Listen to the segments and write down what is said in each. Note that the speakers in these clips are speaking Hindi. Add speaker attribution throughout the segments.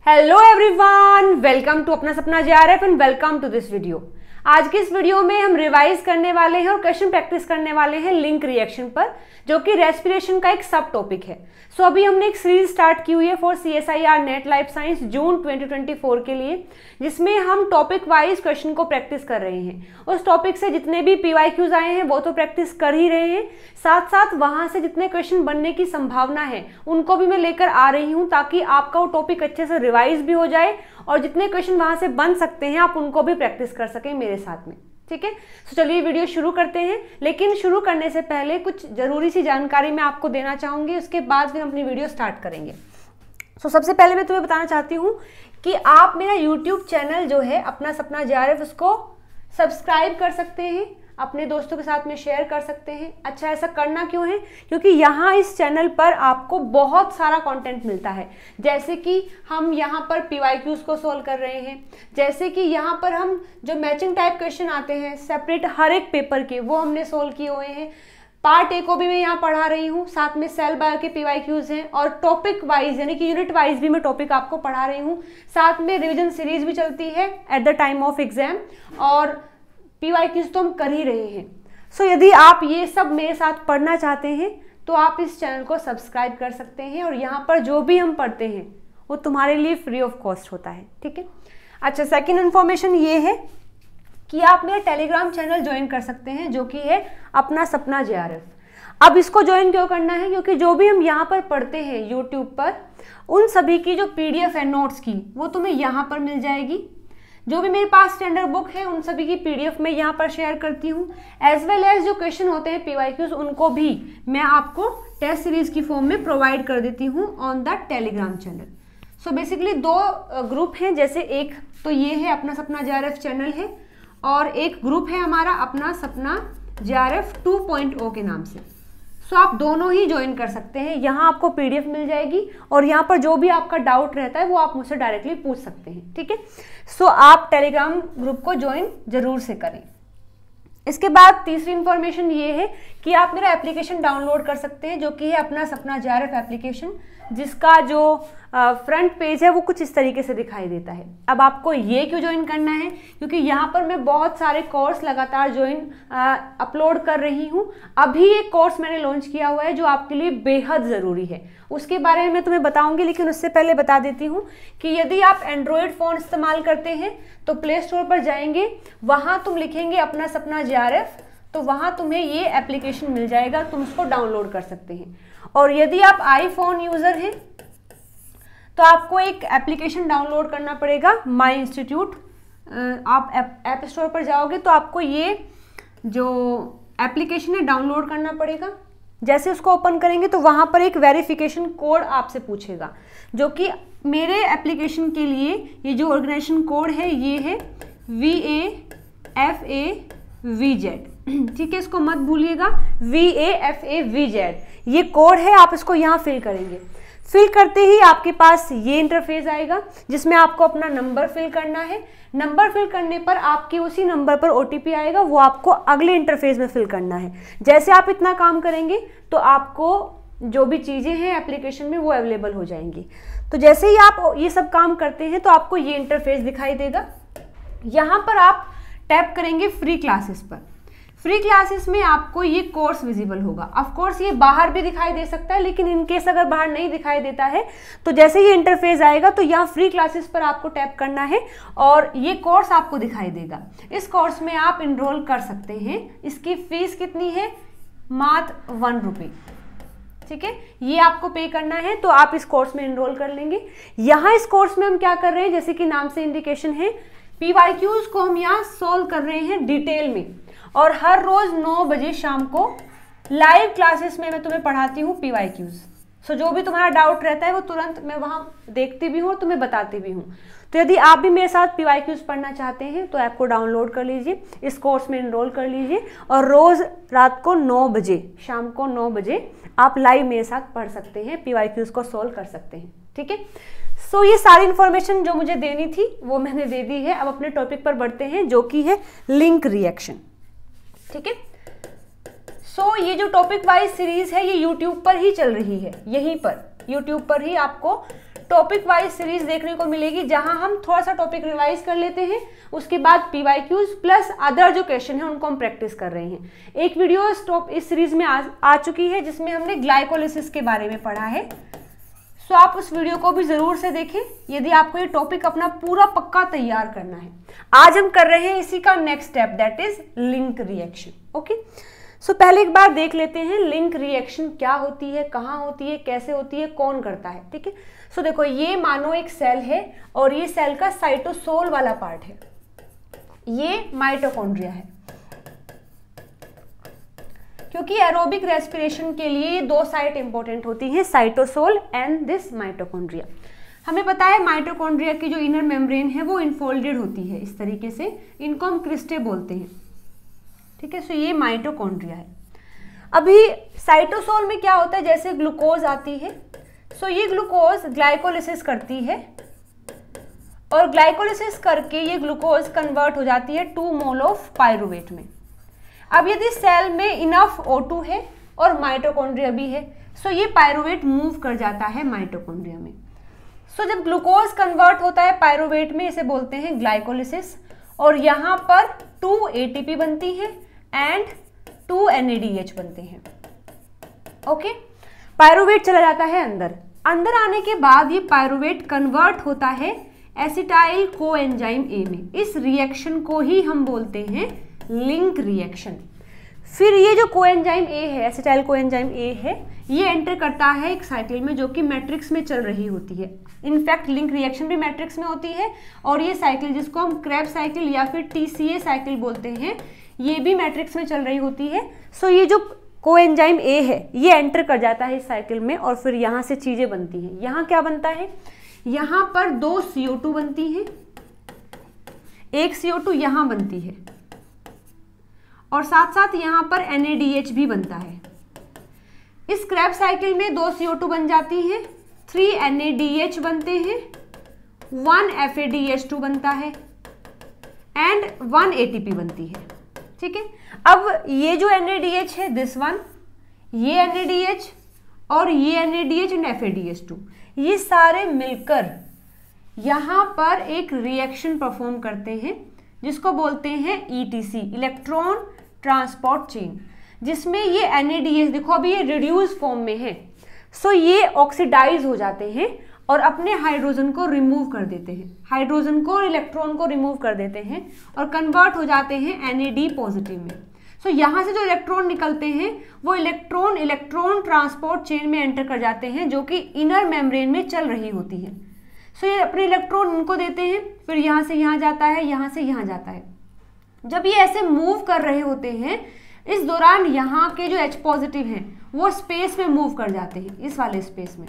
Speaker 1: Hello everyone, welcome to Apna Sapna JRF and welcome to this video. आज की इस वीडियो में हम रिवाइज करने वाले हैं और क्वेश्चन प्रैक्टिस करने वाले हैं लिंक रिएक्शन पर, जो कि रेस्पिरेशन का एक सब टॉपिक है। सो अभी हमने एक सीरीज स्टार्ट की हुई है for CSIR NET life science June 2024 के लिए, जिसमें हम टॉपिक वाइज क्वेश्चन को प्रैक्टिस कर रहे हैं। उस टॉपिक से जितने भी PYQs आए हैं वो तो प्रैक्टिस कर ही रहे हैं, साथ साथ वहां से जितने क्वेश्चन बनने की संभावना है उनको भी मैं लेकर आ रही हूं, ताकि आपका वो टॉपिक अच्छे से रिवाइज भी हो जाए और जितने क्वेश्चन वहां से बन सकते हैं आप उनको भी प्रैक्टिस कर सकें मेरे साथ में। ठीक है, तो चलिए वीडियो शुरू करते हैं। लेकिन शुरू करने से पहले कुछ जरूरी सी जानकारी मैं आपको देना चाहूंगी, उसके बाद फिर अपनी वीडियो स्टार्ट करेंगे। सबसे पहले मैं तुम्हें बताना चाहती हूँ कि आप मेरा यूट्यूब चैनल जो है अपना सपना जेआरएफ, उसको सब्सक्राइब कर सकते हैं, अपने दोस्तों के साथ में शेयर कर सकते हैं। अच्छा, ऐसा करना क्यों है? क्योंकि यहाँ इस चैनल पर आपको बहुत सारा कंटेंट मिलता है, जैसे कि हम यहाँ पर PYQs को सोल्व कर रहे हैं, जैसे कि यहाँ पर हम जो मैचिंग टाइप क्वेश्चन आते हैं सेपरेट हर एक पेपर के, वो हमने सोल्व किए हुए हैं। पार्ट ए को भी मैं यहाँ पढ़ा रही हूँ, साथ में सेल बाय के PYQs हैं, और टॉपिक वाइज यानी कि यूनिट वाइज भी मैं टॉपिक आपको पढ़ा रही हूँ। साथ में रिविजन सीरीज भी चलती है at the time of exam, और PYQs तो हम कर ही रहे हैं। यदि आप ये सब मेरे साथ पढ़ना चाहते हैं तो आप इस चैनल को सब्सक्राइब कर सकते हैं, और यहाँ पर जो भी हम पढ़ते हैं वो तुम्हारे लिए फ्री ऑफ कॉस्ट होता है। ठीक है। अच्छा, सेकंड इन्फॉर्मेशन ये है कि आप मेरा टेलीग्राम चैनल ज्वाइन कर सकते हैं, जो कि है अपना सपना जेआरएफ। अब इसको ज्वाइन क्यों करना है? क्योंकि जो भी हम यहाँ पर पढ़ते हैं यूट्यूब पर, उन सभी की जो PDF है नोट्स की, वो तुम्हें यहाँ पर मिल जाएगी। जो भी मेरे पास स्टैंडर्ड बुक है उन सभी की PDF मैं यहाँ पर शेयर करती हूँ, एज वेल एज जो क्वेश्चन होते हैं PYQs, उनको भी मैं आपको टेस्ट सीरीज की फॉर्म में प्रोवाइड कर देती हूँ on the Telegram channel. Basically दो ग्रुप हैं, जैसे एक तो ये है अपना सपना जेआरएफ चैनल है, और एक ग्रुप है हमारा अपना सपना जेआरएफ 2.0 के नाम से। आप दोनों ही ज्वाइन कर सकते हैं। यहाँ आपको PDF मिल जाएगी, और यहाँ पर जो भी आपका डाउट रहता है वो आप मुझसे डायरेक्टली पूछ सकते हैं। ठीक है। आप टेलीग्राम ग्रुप को ज्वाइन जरूर से करें। इसके बाद तीसरी इंफॉर्मेशन ये है कि आप मेरा एप्लीकेशन डाउनलोड कर सकते हैं, जो कि है अपना सपना जेआरएफ एप्लीकेशन, जिसका जो फ्रंट पेज है वो कुछ इस तरीके से दिखाई देता है। अब आपको ये क्यों ज्वाइन करना है? क्योंकि यहाँ पर मैं बहुत सारे कोर्स लगातार अपलोड कर रही हूँ। अभी एक कोर्स मैंने लॉन्च किया हुआ है जो आपके लिए बेहद ज़रूरी है, उसके बारे में मैं तुम्हें बताऊंगी। लेकिन उससे पहले बता देती हूँ कि यदि आप एंड्रॉयड फ़ोन इस्तेमाल करते हैं तो प्ले स्टोर पर जाएंगे, वहाँ तुम लिखेंगे अपना सपना जेआरएफ, तो वहाँ तुम्हें ये एप्लीकेशन मिल जाएगा, तुम उसको डाउनलोड कर सकते हैं। और यदि आप iPhone यूज़र हैं तो आपको एक एप्लीकेशन डाउनलोड करना पड़ेगा, माई इंस्टीट्यूट। आप ऐप स्टोर पर जाओगे तो आपको ये जो एप्लीकेशन है डाउनलोड करना पड़ेगा। जैसे उसको ओपन करेंगे तो वहाँ पर एक वेरिफिकेशन कोड आपसे पूछेगा, जो कि मेरे एप्लीकेशन के लिए ये जो ऑर्गेनाइजेशन कोड है ये है VAFAVZ। ठीक है, इसको मत भूलिएगा, VAFAVZ ये कोड है। आप इसको यहाँ फिल करेंगे। फिल करते ही आपके पास ये इंटरफेस आएगा, जिसमें आपको अपना नंबर फिल करना है। नंबर फिल करने पर आपके उसी नंबर पर OTP आएगा, वो आपको अगले इंटरफेस में फिल करना है। जैसे आप इतना काम करेंगे तो आपको जो भी चीज़ें हैं एप्लीकेशन में वो अवेलेबल हो जाएंगी। तो जैसे ही आप ये सब काम करते हैं तो आपको ये इंटरफेस दिखाई देगा। यहाँ पर आप टैप करेंगे फ्री क्लासेस पर। फ्री क्लासेस में आपको ये कोर्स विजिबल होगा। ऑफ कोर्स ये बाहर भी दिखाई दे सकता है, लेकिन इनकेस अगर बाहर नहीं दिखाई देता है तो जैसे ये इंटरफेस आएगा तो यहाँ फ्री क्लासेस पर आपको टैप करना है, और ये कोर्स आपको दिखाई देगा। इस कोर्स में आप इनरोल कर सकते हैं। इसकी फीस कितनी है? मात्र 1 रुपये। ठीक है, ये आपको पे करना है, तो आप इस कोर्स में इनरोल कर लेंगे। यहाँ इस कोर्स में हम क्या कर रहे हैं, जैसे कि नाम से इंडिकेशन है, PYQs को हम यहाँ सोल्व कर रहे हैं डिटेल में, और हर रोज 9 बजे शाम को लाइव क्लासेस में मैं तुम्हें पढ़ाती हूँ PYQs। जो भी तुम्हारा डाउट रहता है वो तुरंत मैं वहाँ देखती भी हूँ और तुम्हें बताती भी हूँ। तो यदि आप भी मेरे साथ PYQs पढ़ना चाहते हैं तो ऐप को डाउनलोड कर लीजिए, इस कोर्स में इनरोल कर लीजिए, और रोज रात को 9 बजे, शाम को 9 बजे आप लाइव मेरे साथ पढ़ सकते हैं, PYQs को सोल्व कर सकते हैं। ठीक है। ये सारी इन्फॉर्मेशन जो मुझे देनी थी वो मैंने दे दी है। अब अपने टॉपिक पर बढ़ते हैं, जो कि है लिंक रिएक्शन। ठीक है। ये जो टॉपिक वाइज सीरीज है ये यूट्यूब पर ही चल रही है, यहीं पर यूट्यूब पर ही आपको टॉपिक वाइज सीरीज देखने को मिलेगी, जहां हम थोड़ा सा टॉपिक रिवाइज कर लेते हैं, उसके बाद PYQs प्लस अदर जो क्वेश्चन है उनको हम प्रैक्टिस कर रहे हैं। एक वीडियो इस सीरीज में आ चुकी है जिसमें हमने ग्लाइकोलिसिस के बारे में पढ़ा है, सो आप उस वीडियो को भी जरूर से देखें यदि आपको ये टॉपिक अपना पूरा पक्का तैयार करना है। आज हम कर रहे हैं इसी का next step, that is link reaction. Okay, so पहले एक बार देख लेते हैं लिंक रिएक्शन क्या होती है, कहाँ होती है, कैसे होती है, कौन करता है। ठीक है, सो देखो ये मानो एक सेल है और ये सेल का साइटोसोल वाला पार्ट है, ये माइटोकॉन्ड्रिया है। क्योंकि एरोबिक रेस्पिरेशन के लिए ये दो साइट इंपॉर्टेंट होती हैं, साइटोसोल एंड दिस माइटोकॉन्ड्रिया। हमें पता है माइटोकॉन्ड्रिया की जो इनर मेम्ब्रेन है वो इनफोल्डेड होती है इस तरीके से, इनको हम क्रिस्टे बोलते हैं। ठीक है, सो ये माइटोकॉन्ड्रिया है। अभी साइटोसोल में क्या होता है, जैसे ग्लूकोज आती है, सो ये ग्लूकोज ग्लाइकोलिसिस करती है और ग्लाइकोलिसिस करके ये ग्लूकोज कन्वर्ट हो जाती है 2 मोल ऑफ पायरुवेट में। अब यदि सेल में इनफ O2 है और माइटोकॉन्ड्रिया भी है, सो ये पायरुवेट मूव कर जाता है माइटोकॉन्ड्रिया में। सो जब ग्लूकोज कन्वर्ट होता है पायरुवेट में, इसे बोलते हैं ग्लाइकोलिसिस, और यहाँ पर 2 ATP बनती है एंड 2 NADH बनते हैं। ओके, पायरुवेट चला जाता है अंदर। अंदर आने के बाद ये पायरुवेट कन्वर्ट होता है एसिटाइल कोएंजाइम ए में। इस रिएक्शन को ही हम बोलते हैं लिंक रिएक्शन। फिर ये जो कोएंजाइम ए है, एसिटाइल कोएंजाइम ए है, ये एंटर करता है एक साइकिल में जो कि मैट्रिक्स में चल रही होती है। इनफैक्ट लिंक रिएक्शन भी मैट्रिक्स में होती है, और ये साइकिल जिसको हम क्रेब्स साइकिल या फिर TCA साइकिल बोलते हैं, ये भी मैट्रिक्स में चल रही होती है। सो ये जो कोएंजाइम ए है ये एंटर कर जाता है इस साइकिल में, और फिर यहाँ से चीजें बनती हैं। यहाँ क्या बनता है, यहाँ पर 2 CO2 बनती हैं, एक CO2 यहाँ बनती है, और साथ साथ यहाँ पर NADH भी बनता है। इस क्रेब्स साइकिल में 2 CO2 बन जाती हैं, 3 NADH बनते हैं, 1 FADH2 बनता है एंड 1 ATP बनती है। ठीक है, अब ये जो NADH है, दिस वन, ये NADH और ये NADH एंड FADH2, ये सारे मिलकर यहाँ पर एक रिएक्शन परफॉर्म करते हैं जिसको बोलते हैं ETC, इलेक्ट्रॉन ट्रांसपोर्ट चेन, जिसमें ये NADH देखो अभी ये रिड्यूस फॉर्म में है, सो ये ऑक्सीडाइज हो जाते हैं और अपने हाइड्रोजन को रिमूव कर देते हैं, हाइड्रोजन को और इलेक्ट्रॉन को रिमूव कर देते हैं और कन्वर्ट हो जाते हैं NAD पॉजिटिव में। सो यहाँ से जो इलेक्ट्रॉन निकलते हैं वो इलेक्ट्रॉन ट्रांसपोर्ट चेन में एंटर कर जाते हैं जो कि इनर मेम्ब्रेन में चल रही होती है। सो ये अपने इलेक्ट्रॉन इनको देते हैं, फिर यहाँ से यहाँ जाता है, यहाँ से यहाँ जाता है। जब ये ऐसे मूव कर रहे होते हैं, इस दौरान यहाँ के जो H पॉजिटिव हैं वो स्पेस में मूव कर जाते हैं, इस वाले स्पेस में।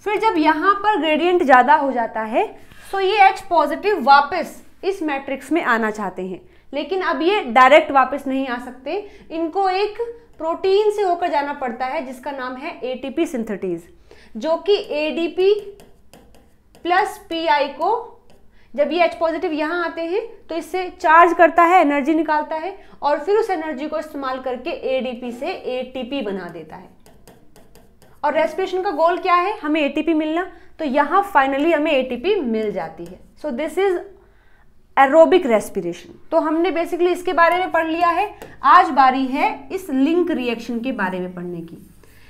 Speaker 1: फिर जब यहाँ पर ग्रेडियंट ज़्यादा हो जाता है, सो ये H पॉजिटिव वापस इस मैट्रिक्स में आना चाहते हैं, लेकिन अब ये डायरेक्ट वापस नहीं आ सकते, इनको एक प्रोटीन से होकर जाना पड़ता है जिसका नाम है ATP सिंथेटेज, जो कि ADP प्लस PI को, जब ये H पॉजिटिव यहाँ आते हैं तो इससे चार्ज करता है, एनर्जी निकालता है, और फिर उस एनर्जी को इस्तेमाल करके ADP से ATP बना देता है। और रेस्पिरेशन का गोल क्या है, हमें ATP मिलना, तो यहाँ फाइनली हमें ATP मिल जाती है। So this is aerobic respiration. तो हमने बेसिकली इसके बारे में पढ़ लिया है। आज बारी है इस लिंक रिएक्शन के बारे में पढ़ने की।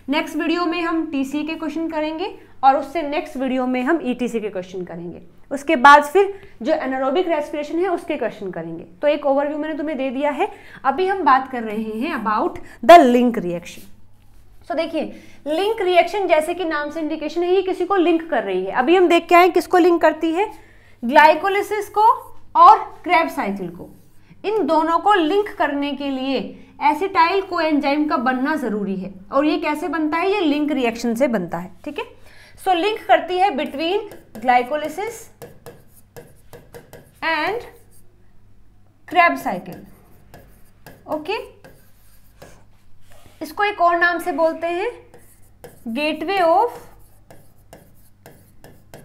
Speaker 1: नेक्स्ट वीडियो में हम TCA के क्वेश्चन करेंगे और उससे नेक्स्ट वीडियो में हम ETC के क्वेश्चन करेंगे। उसके बाद फिर जो एनारोबिक रेस्पिरेशन है उसके क्वेश्चन करेंगे। तो एक ओवरव्यू मैंने तुम्हें दे दिया है। अभी हम बात कर रहे हैं अबाउट द लिंक रिएक्शन। सो देखिए, लिंक रिएक्शन जैसे कि नाम से इंडिकेशन है, ये किसी को लिंक कर रही है। अभी हम देख के आए किसको लिंक करती है, ग्लाइकोलिसिस को और क्रेब्स साइकिल को। इन दोनों को लिंक करने के लिए एसिटाइल कोएंजाइम का बनना जरूरी है। और ये कैसे बनता है, ये लिंक रिएक्शन से बनता है। ठीक है, सो लिंक करती है between glycolysis and Krebs cycle. Okay, इसको एक और नाम से बोलते हैं gateway of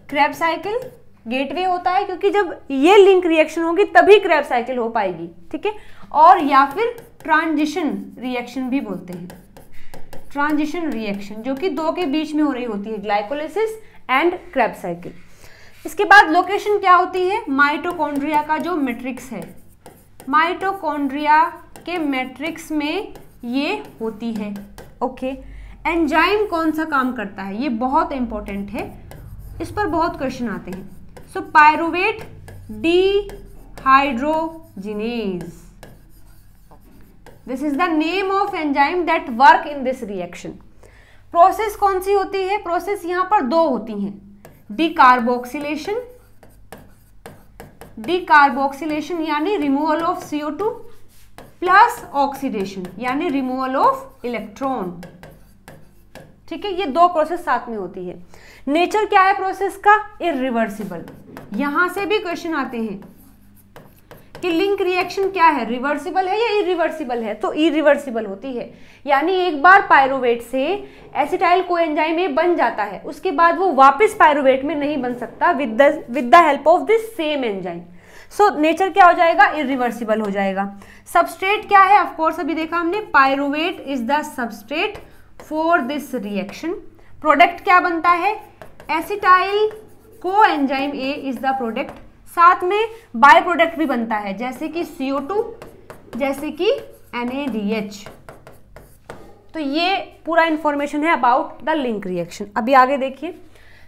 Speaker 1: Krebs cycle. Gateway होता है क्योंकि जब ये लिंक रिएक्शन होगी तभी क्रेब्स साइकिल हो पाएगी। ठीक है, और या फिर ट्रांजिशन रिएक्शन भी बोलते हैं। ट्रांजिशन रिएक्शन जो कि दो के बीच में हो रही होती है, ग्लाइकोलिसिस एंड क्रेब्स साइकिल। इसके बाद लोकेशन क्या होती है, माइटोकॉन्ड्रिया का जो मैट्रिक्स है, माइटोकॉन्ड्रिया के मैट्रिक्स में ये होती है। ओके, एंजाइम कौन सा काम करता है, ये बहुत इंपॉर्टेंट है, इस पर बहुत क्वेश्चन आते हैं। So pyruvate dehydrogenase, this is the name of enzyme that work in this reaction. Process कौन सी होती है, प्रोसेस यहां पर दो होती हैं, डिकार्बोक्सिलेशन, डिकार्बोक्सिलेशन यानी removal of CO2 plus oxidation यानी रिमूवल ऑफ इलेक्ट्रॉन। ठीक है, ये दो प्रोसेस साथ में होती है। नेचर क्या है प्रोसेस का, इरिवर्सिबल। यहां से भी क्वेश्चन आते हैं कि लिंक रिएक्शन क्या है, रिवर्सिबल है या इरिवर्सिबल है, तो इरिवर्सिबल होती है, यानी एक बार पायरुवेट से एसिटाइल कोएंजाइम ए बन जाता है, उसके बाद वो वापस पायरुवेट में नहीं बन सकता with the help of this same enzyme. So nature क्या हो जाएगा, इरिवर्सिबल हो जाएगा। सबस्ट्रेट क्या है, ऑफ कोर्स अभी देखा हमने, pyruvate is the substrate for this reaction. Product क्या बनता है, acetyl coenzyme A is the product, साथ में बाय प्रोडक्ट भी बनता है जैसे कि CO2, जैसे कि NaDH। तो ये पूरा इंफॉर्मेशन है अबाउट द लिंक रिएक्शन। अभी आगे देखिए,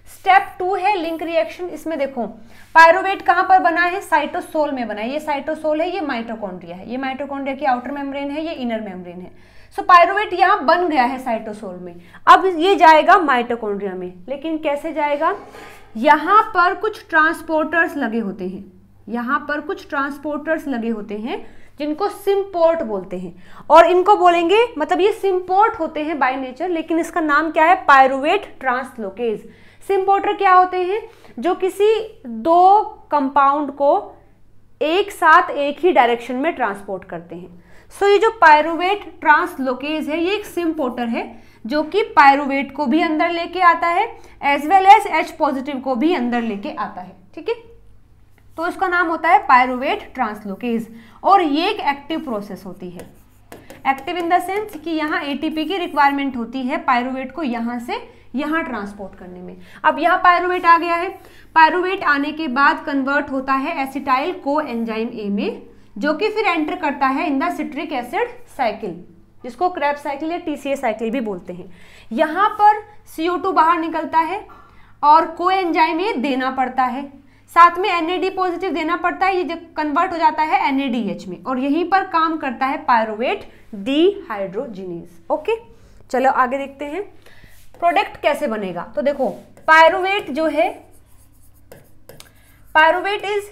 Speaker 1: स्टेप 2 है लिंक रिएक्शन। इसमें देखो पायरुवेट कहां पर बना है, साइटोसोल में बना है, ये साइटोसोल है, ये माइटोकॉन्ड्रिया है, ये माइटोकॉन्ड्रिया की आउटर मेम्ब्रेन है, ये इनर मेम्ब्रेन है। सो पायरुवेट यहां बन गया है साइटोसोल में, अब ये जाएगा माइटोकॉन्ड्रिया में, लेकिन कैसे जाएगा, यहां पर कुछ ट्रांसपोर्टर्स लगे होते हैं, यहां पर कुछ ट्रांसपोर्टर्स लगे होते हैं जिनको सिम्पोर्ट बोलते हैं, और इनको बोलेंगे, मतलब ये सिम्पोर्ट होते हैं बाय नेचर, लेकिन इसका नाम क्या है, पायरुवेट ट्रांसलोकेज। सिम्पोर्टर क्या होते हैं, जो किसी दो कंपाउंड को एक साथ एक ही डायरेक्शन में ट्रांसपोर्ट करते हैं। सो ये जो पायरुवेट ट्रांसलोकेज है, ये एक सिम्पोर्टर है जो कि पायरुवेट को भी अंदर लेके आता है as well as H positive को भी अंदर लेके आता है। ठीक है, तो इसका नाम होता है पायरुवेट ट्रांसलोकेज, और ये एक एक्टिव प्रोसेस होती है। एक्टिव इन द सेंस कि यहाँ ATP की रिक्वायरमेंट होती है पायरुवेट को यहाँ से यहाँ ट्रांसपोर्ट करने में। अब यहाँ पायरुवेट आ गया है, पायरुवेट आने के बाद कन्वर्ट होता है एसिटाइल कोएंजाइम ए में, जो कि फिर एंटर करता है in the citric acid cycle, जिसको क्रेब्स साइकिल या TCA साइकिल भी बोलते हैं। यहाँ पर CO2 बाहर निकलता है और कोएंजाइम ए देना पड़ता है, साथ में NAD पॉजिटिव देना पड़ता है, ये कन्वर्ट हो जाता है NADH में, और यहीं पर काम करता है पायरुवेट डिहाइड्रोजिनेज। ओके, चलो आगे देखते हैं प्रोडक्ट कैसे बनेगा। तो देखो पायरुवेट जो है, पायरुवेट इज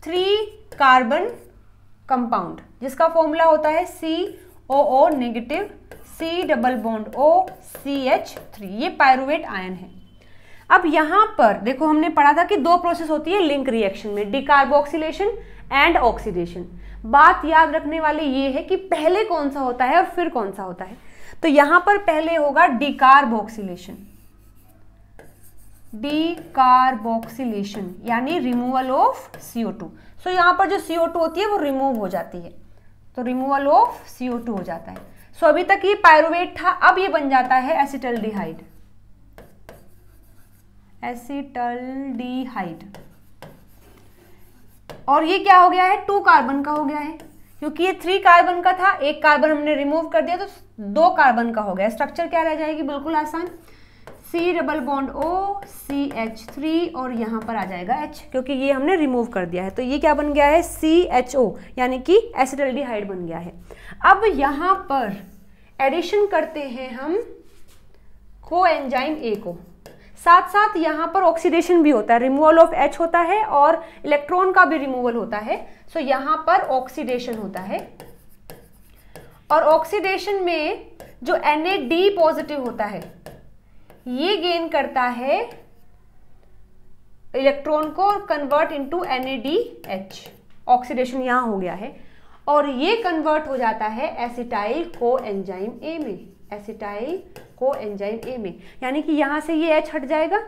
Speaker 1: 3 कार्बन कंपाउंड, जिसका फॉर्मूला होता है COO negative C double bond O CH3, ये पायरुवेट आयन है। अब यहां पर देखो हमने पढ़ा था कि दो प्रोसेस होती है लिंक रिएक्शन में, डिकार्बोक्सिलेशन एंड ऑक्सीडेशन। बात याद रखने वाली ये है कि पहले कौन सा होता है और फिर कौन सा होता है। तो यहां पर पहले होगा डिकार्बोक्सिलेशन, डिकार्बोक्सिलेशन यानी रिमूवल ऑफ CO2। सो यहां पर जो CO2 होती है वो रिमूव हो जाती है, तो रिमूवल ऑफ CO2 हो जाता है। सो अभी तक ये पायरुवेट था, अब ये बन जाता है एसिटल्डिहाइड, एसिटल्डिहाइड, और ये क्या हो गया है, 2 कार्बन का हो गया है, क्योंकि ये 3 कार्बन का था, 1 कार्बन हमने रिमूव कर दिया तो 2 कार्बन का हो गया। स्ट्रक्चर क्या रह जाएगी, बिल्कुल आसान, C double bond O CH3, और यहाँ पर आ जाएगा H, क्योंकि ये हमने रिमूव कर दिया है, तो ये क्या बन गया है, CHO, यानी कि एसिटल्डिहाइड बन गया है। अब यहाँ पर एडिशन करते हैं हम कोएंजाइम A को, साथ साथ यहाँ पर ऑक्सीडेशन भी होता है, रिमूवल ऑफ H होता है और इलेक्ट्रॉन का भी रिमूवल होता है। सो यहाँ पर ऑक्सीडेशन होता है, और ऑक्सीडेशन में जो NAD पॉजिटिव होता है ये गेन करता है इलेक्ट्रॉन को कन्वर्ट इनटू NADH, ऑक्सीडेशन यहाँ हो गया है, और ये कन्वर्ट हो जाता है एसिटाइल कोएंजाइम A में, एसिटाइल कोएंजाइम A में, यानी कि यहाँ से ये H हट जाएगा,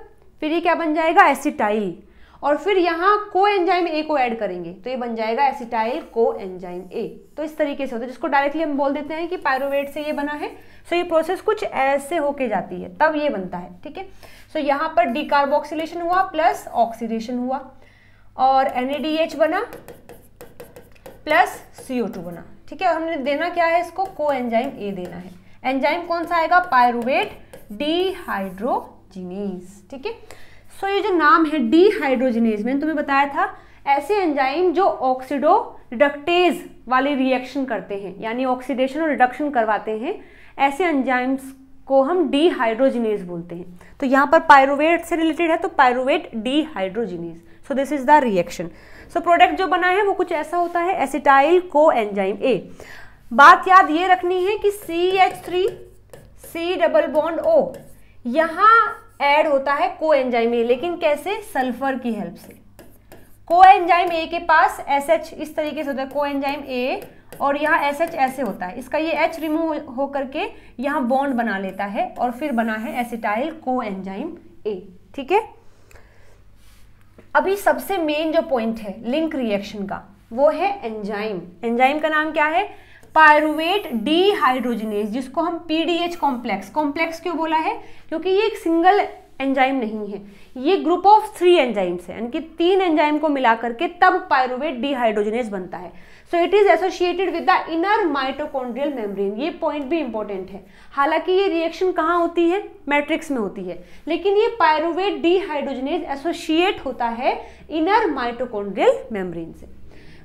Speaker 1: फिर ये क्या बन जाएगा, एसिटाइल, और फिर यहाँ कोएंजाइम ए को ऐड करेंगे तो ये बन जाएगा एसिटाइल कोएंजाइम ए। तो इस तरीके से होता है, जिसको डायरेक्टली हम बोल देते हैं कि पायरुवेट से ये बना है। सो ये प्रोसेस कुछ ऐसे होके जाती है, तब ये बनता है, ठीक है। सो यहाँ पर डीकार्बोक्सिलेशन हुआ प्लस ऑक्सीडेशन हुआ और NADH बना प्लस CO2 बना, ठीक है। और हमने देना क्या है इसको, कोएंजाइम ए देना है। एंजाइम कौन सा आएगा, पायरुवेट डिहाइड्रोजिनेज, ठीक है। सो ये जो नाम है डिहाइड्रोजिनेज, मैंने तुम्हें बताया था ऐसे एंजाइम जो ऑक्सीडो रिडक्टेज वाली रिएक्शन करते हैं, यानी ऑक्सीडेशन और रिडक्शन करवाते हैं, ऐसे एंजाइम्स को हम डिहाइड्रोजिनेज बोलते हैं। तो यहाँ पर पायरुवेट से रिलेटेड है तो pyruvate dehydrogenase. So this is the reaction. So product जो बना है वो कुछ ऐसा होता है, एसिटाइल कोएंजाइम ए। बात याद ये रखनी है कि CH3 C double bond O यहाँ ऐड होता है कोएंजाइम ए, लेकिन कैसे, सल्फर की हेल्प से। कोएंजाइम ए के पास SH इस तरीके से होता है, कोएंजाइम ए, और यहाँ SH ऐसे होता है, इसका ये H रिमूव हो करके यहाँ बॉन्ड बना लेता है और फिर बना है एसिटाइल कोएंजाइम ए, ठीक है। अभी सबसे मेन जो पॉइंट है लिंक रिएक्शन का वो है एंजाइम। एंजाइम का नाम क्या है, पायरुवेट डिहाइड्रोजिनेज, जिसको हम PDH कॉम्प्लेक्स क्यों बोला है, क्योंकि ये एक सिंगल एंजाइम नहीं है, ये ग्रुप ऑफ 3 एंजाइम्स है, यानी कि 3 एंजाइम को मिला करके तब पायरुवेट डिहाइड्रोजिनेज बनता है। So it is associated with the inner mitochondrial membrane. ये पॉइंट भी इंपॉर्टेंट है। हालांकि ये रिएक्शन कहाँ होती है, मैट्रिक्स में होती है, लेकिन ये पायरुवेट डिहाइड्रोजिनेज एसोसिएट होता है इनर माइटोकॉन्ड्रियल मेम्ब्रेन से।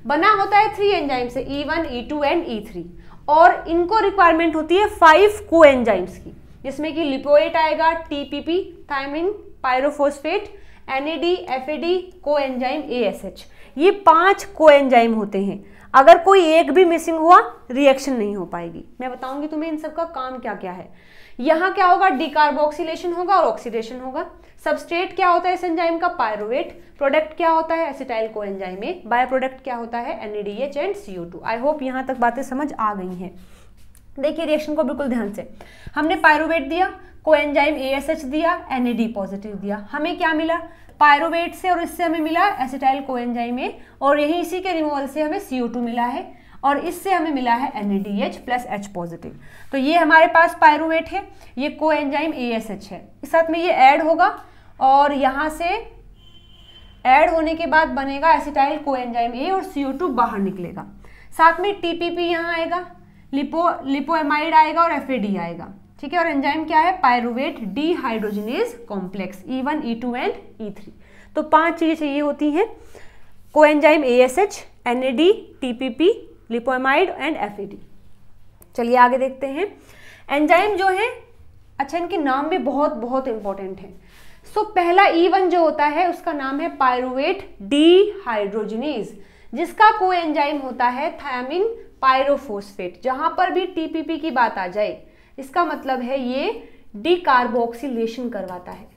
Speaker 1: बना होता है 3 एंजाइम से, E1, E2 एंड E3, और इनको रिक्वायरमेंट होती है 5 कोएंजाइम्स की, जिसमें कि लिपोएट आएगा, TPP thiamine pyrophosphate, NAD, FAD, coenzyme ASH। ये 5 कोएंजाइम होते हैं। अगर कोई एक भी मिसिंग हुआ रिएक्शन नहीं हो पाएगी। मैं बताऊंगी तुम्हें इन सब का काम क्या क्या है। यहाँ क्या होगा, डिकार्बोक्सिलेशन होगा और ऑक्सीडेशन होगा। सबस्ट्रेट क्या होता है इस एंजाइम का, पायरुवेट। प्रोडक्ट क्या होता है, acetyl coenzyme A. By product क्या होता है, NADH and CO2। I hope यहाँ तक बातें समझ आ गई हैं। देखिए रिएक्शन को बिल्कुल ध्यान से, हमने पायरुवेट दिया, कोएंजाइम ASH दिया, NAD पॉजिटिव दिया, हमें क्या मिला, पायरुवेट से और इससे हमें मिला एसिटाइल कोएंजाइम ए, और यही इसी के रिमूवल से हमें CO2 मिला है, और इससे हमें मिला है NADH प्लस H पॉजिटिव। तो ये हमारे पास पायरुवेट है, ये कोएंजाइम ASH है, इस साथ में ये ऐड होगा और यहाँ से ऐड होने के बाद बनेगा एसिटाइल कोएंजाइम ए और CO2 बाहर निकलेगा। साथ में TPP यहाँ आएगा, लिपोएमाइड आएगा और FAD आएगा, ठीक है। और एंजाइम क्या है, pyruvate dehydrogenase complex, E1, E2 and E3। तो 5 चीजें चाहिए होती हैं, coenzyme ASH, NAD, TPP, lipoamide and FAD। चलिए आगे देखते हैं। एंजाइम जो है, अच्छा इनके नाम भी बहुत बहुत इंपॉर्टेंट है। सो पहला E1 जो होता है उसका नाम है पायरुवेट डिहाइड्रोजिनेज, जिसका कोएंजाइम होता है थायमिन पायरोफॉस्फेट। जहां पर भी TPP की बात आ जाए इसका मतलब है ये डिकार्बोक्सिलेशन करवाता है।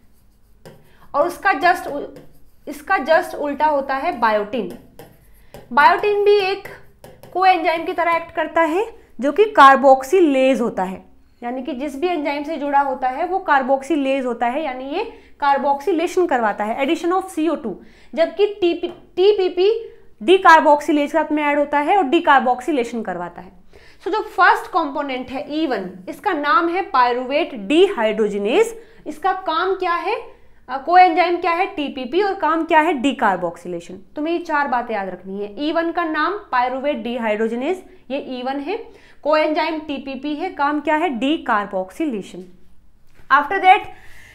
Speaker 1: और इसका जस्ट उल्टा होता है बायोटिन। बायोटिन भी एक कोएंजाइम की तरह एक्ट करता है जो कि कार्बोक्सिलेज होता है, यानी कि जिस भी एंजाइम से जुड़ा होता है वो कार्बोक्सिलेज होता है, यानी ये कार्बोक्सिलेशन करवाता है, एडिशन ऑफ CO2। जबकि TPP डिकार्बोक्सिलेज के साथ में ऐड होता है और डिकार्बोक्सिलेशन करवाता है। सो जो फर्स्ट कंपोनेंट है E1, इसका नाम है पायरुवेट डिहाइड्रोजिनेज। इसका काम क्या है, कोएंजाइम क्या है, TPP, और काम क्या है, डिकार्बोक्सिलेशन। तुम्हें ये 4 बातें याद रखनी है। E1 का नाम पायरुवेट डिहाइड्रोजिनेज, ये E1 है। कोएंजाइम TPP है, काम क्या है, decarboxylation. After that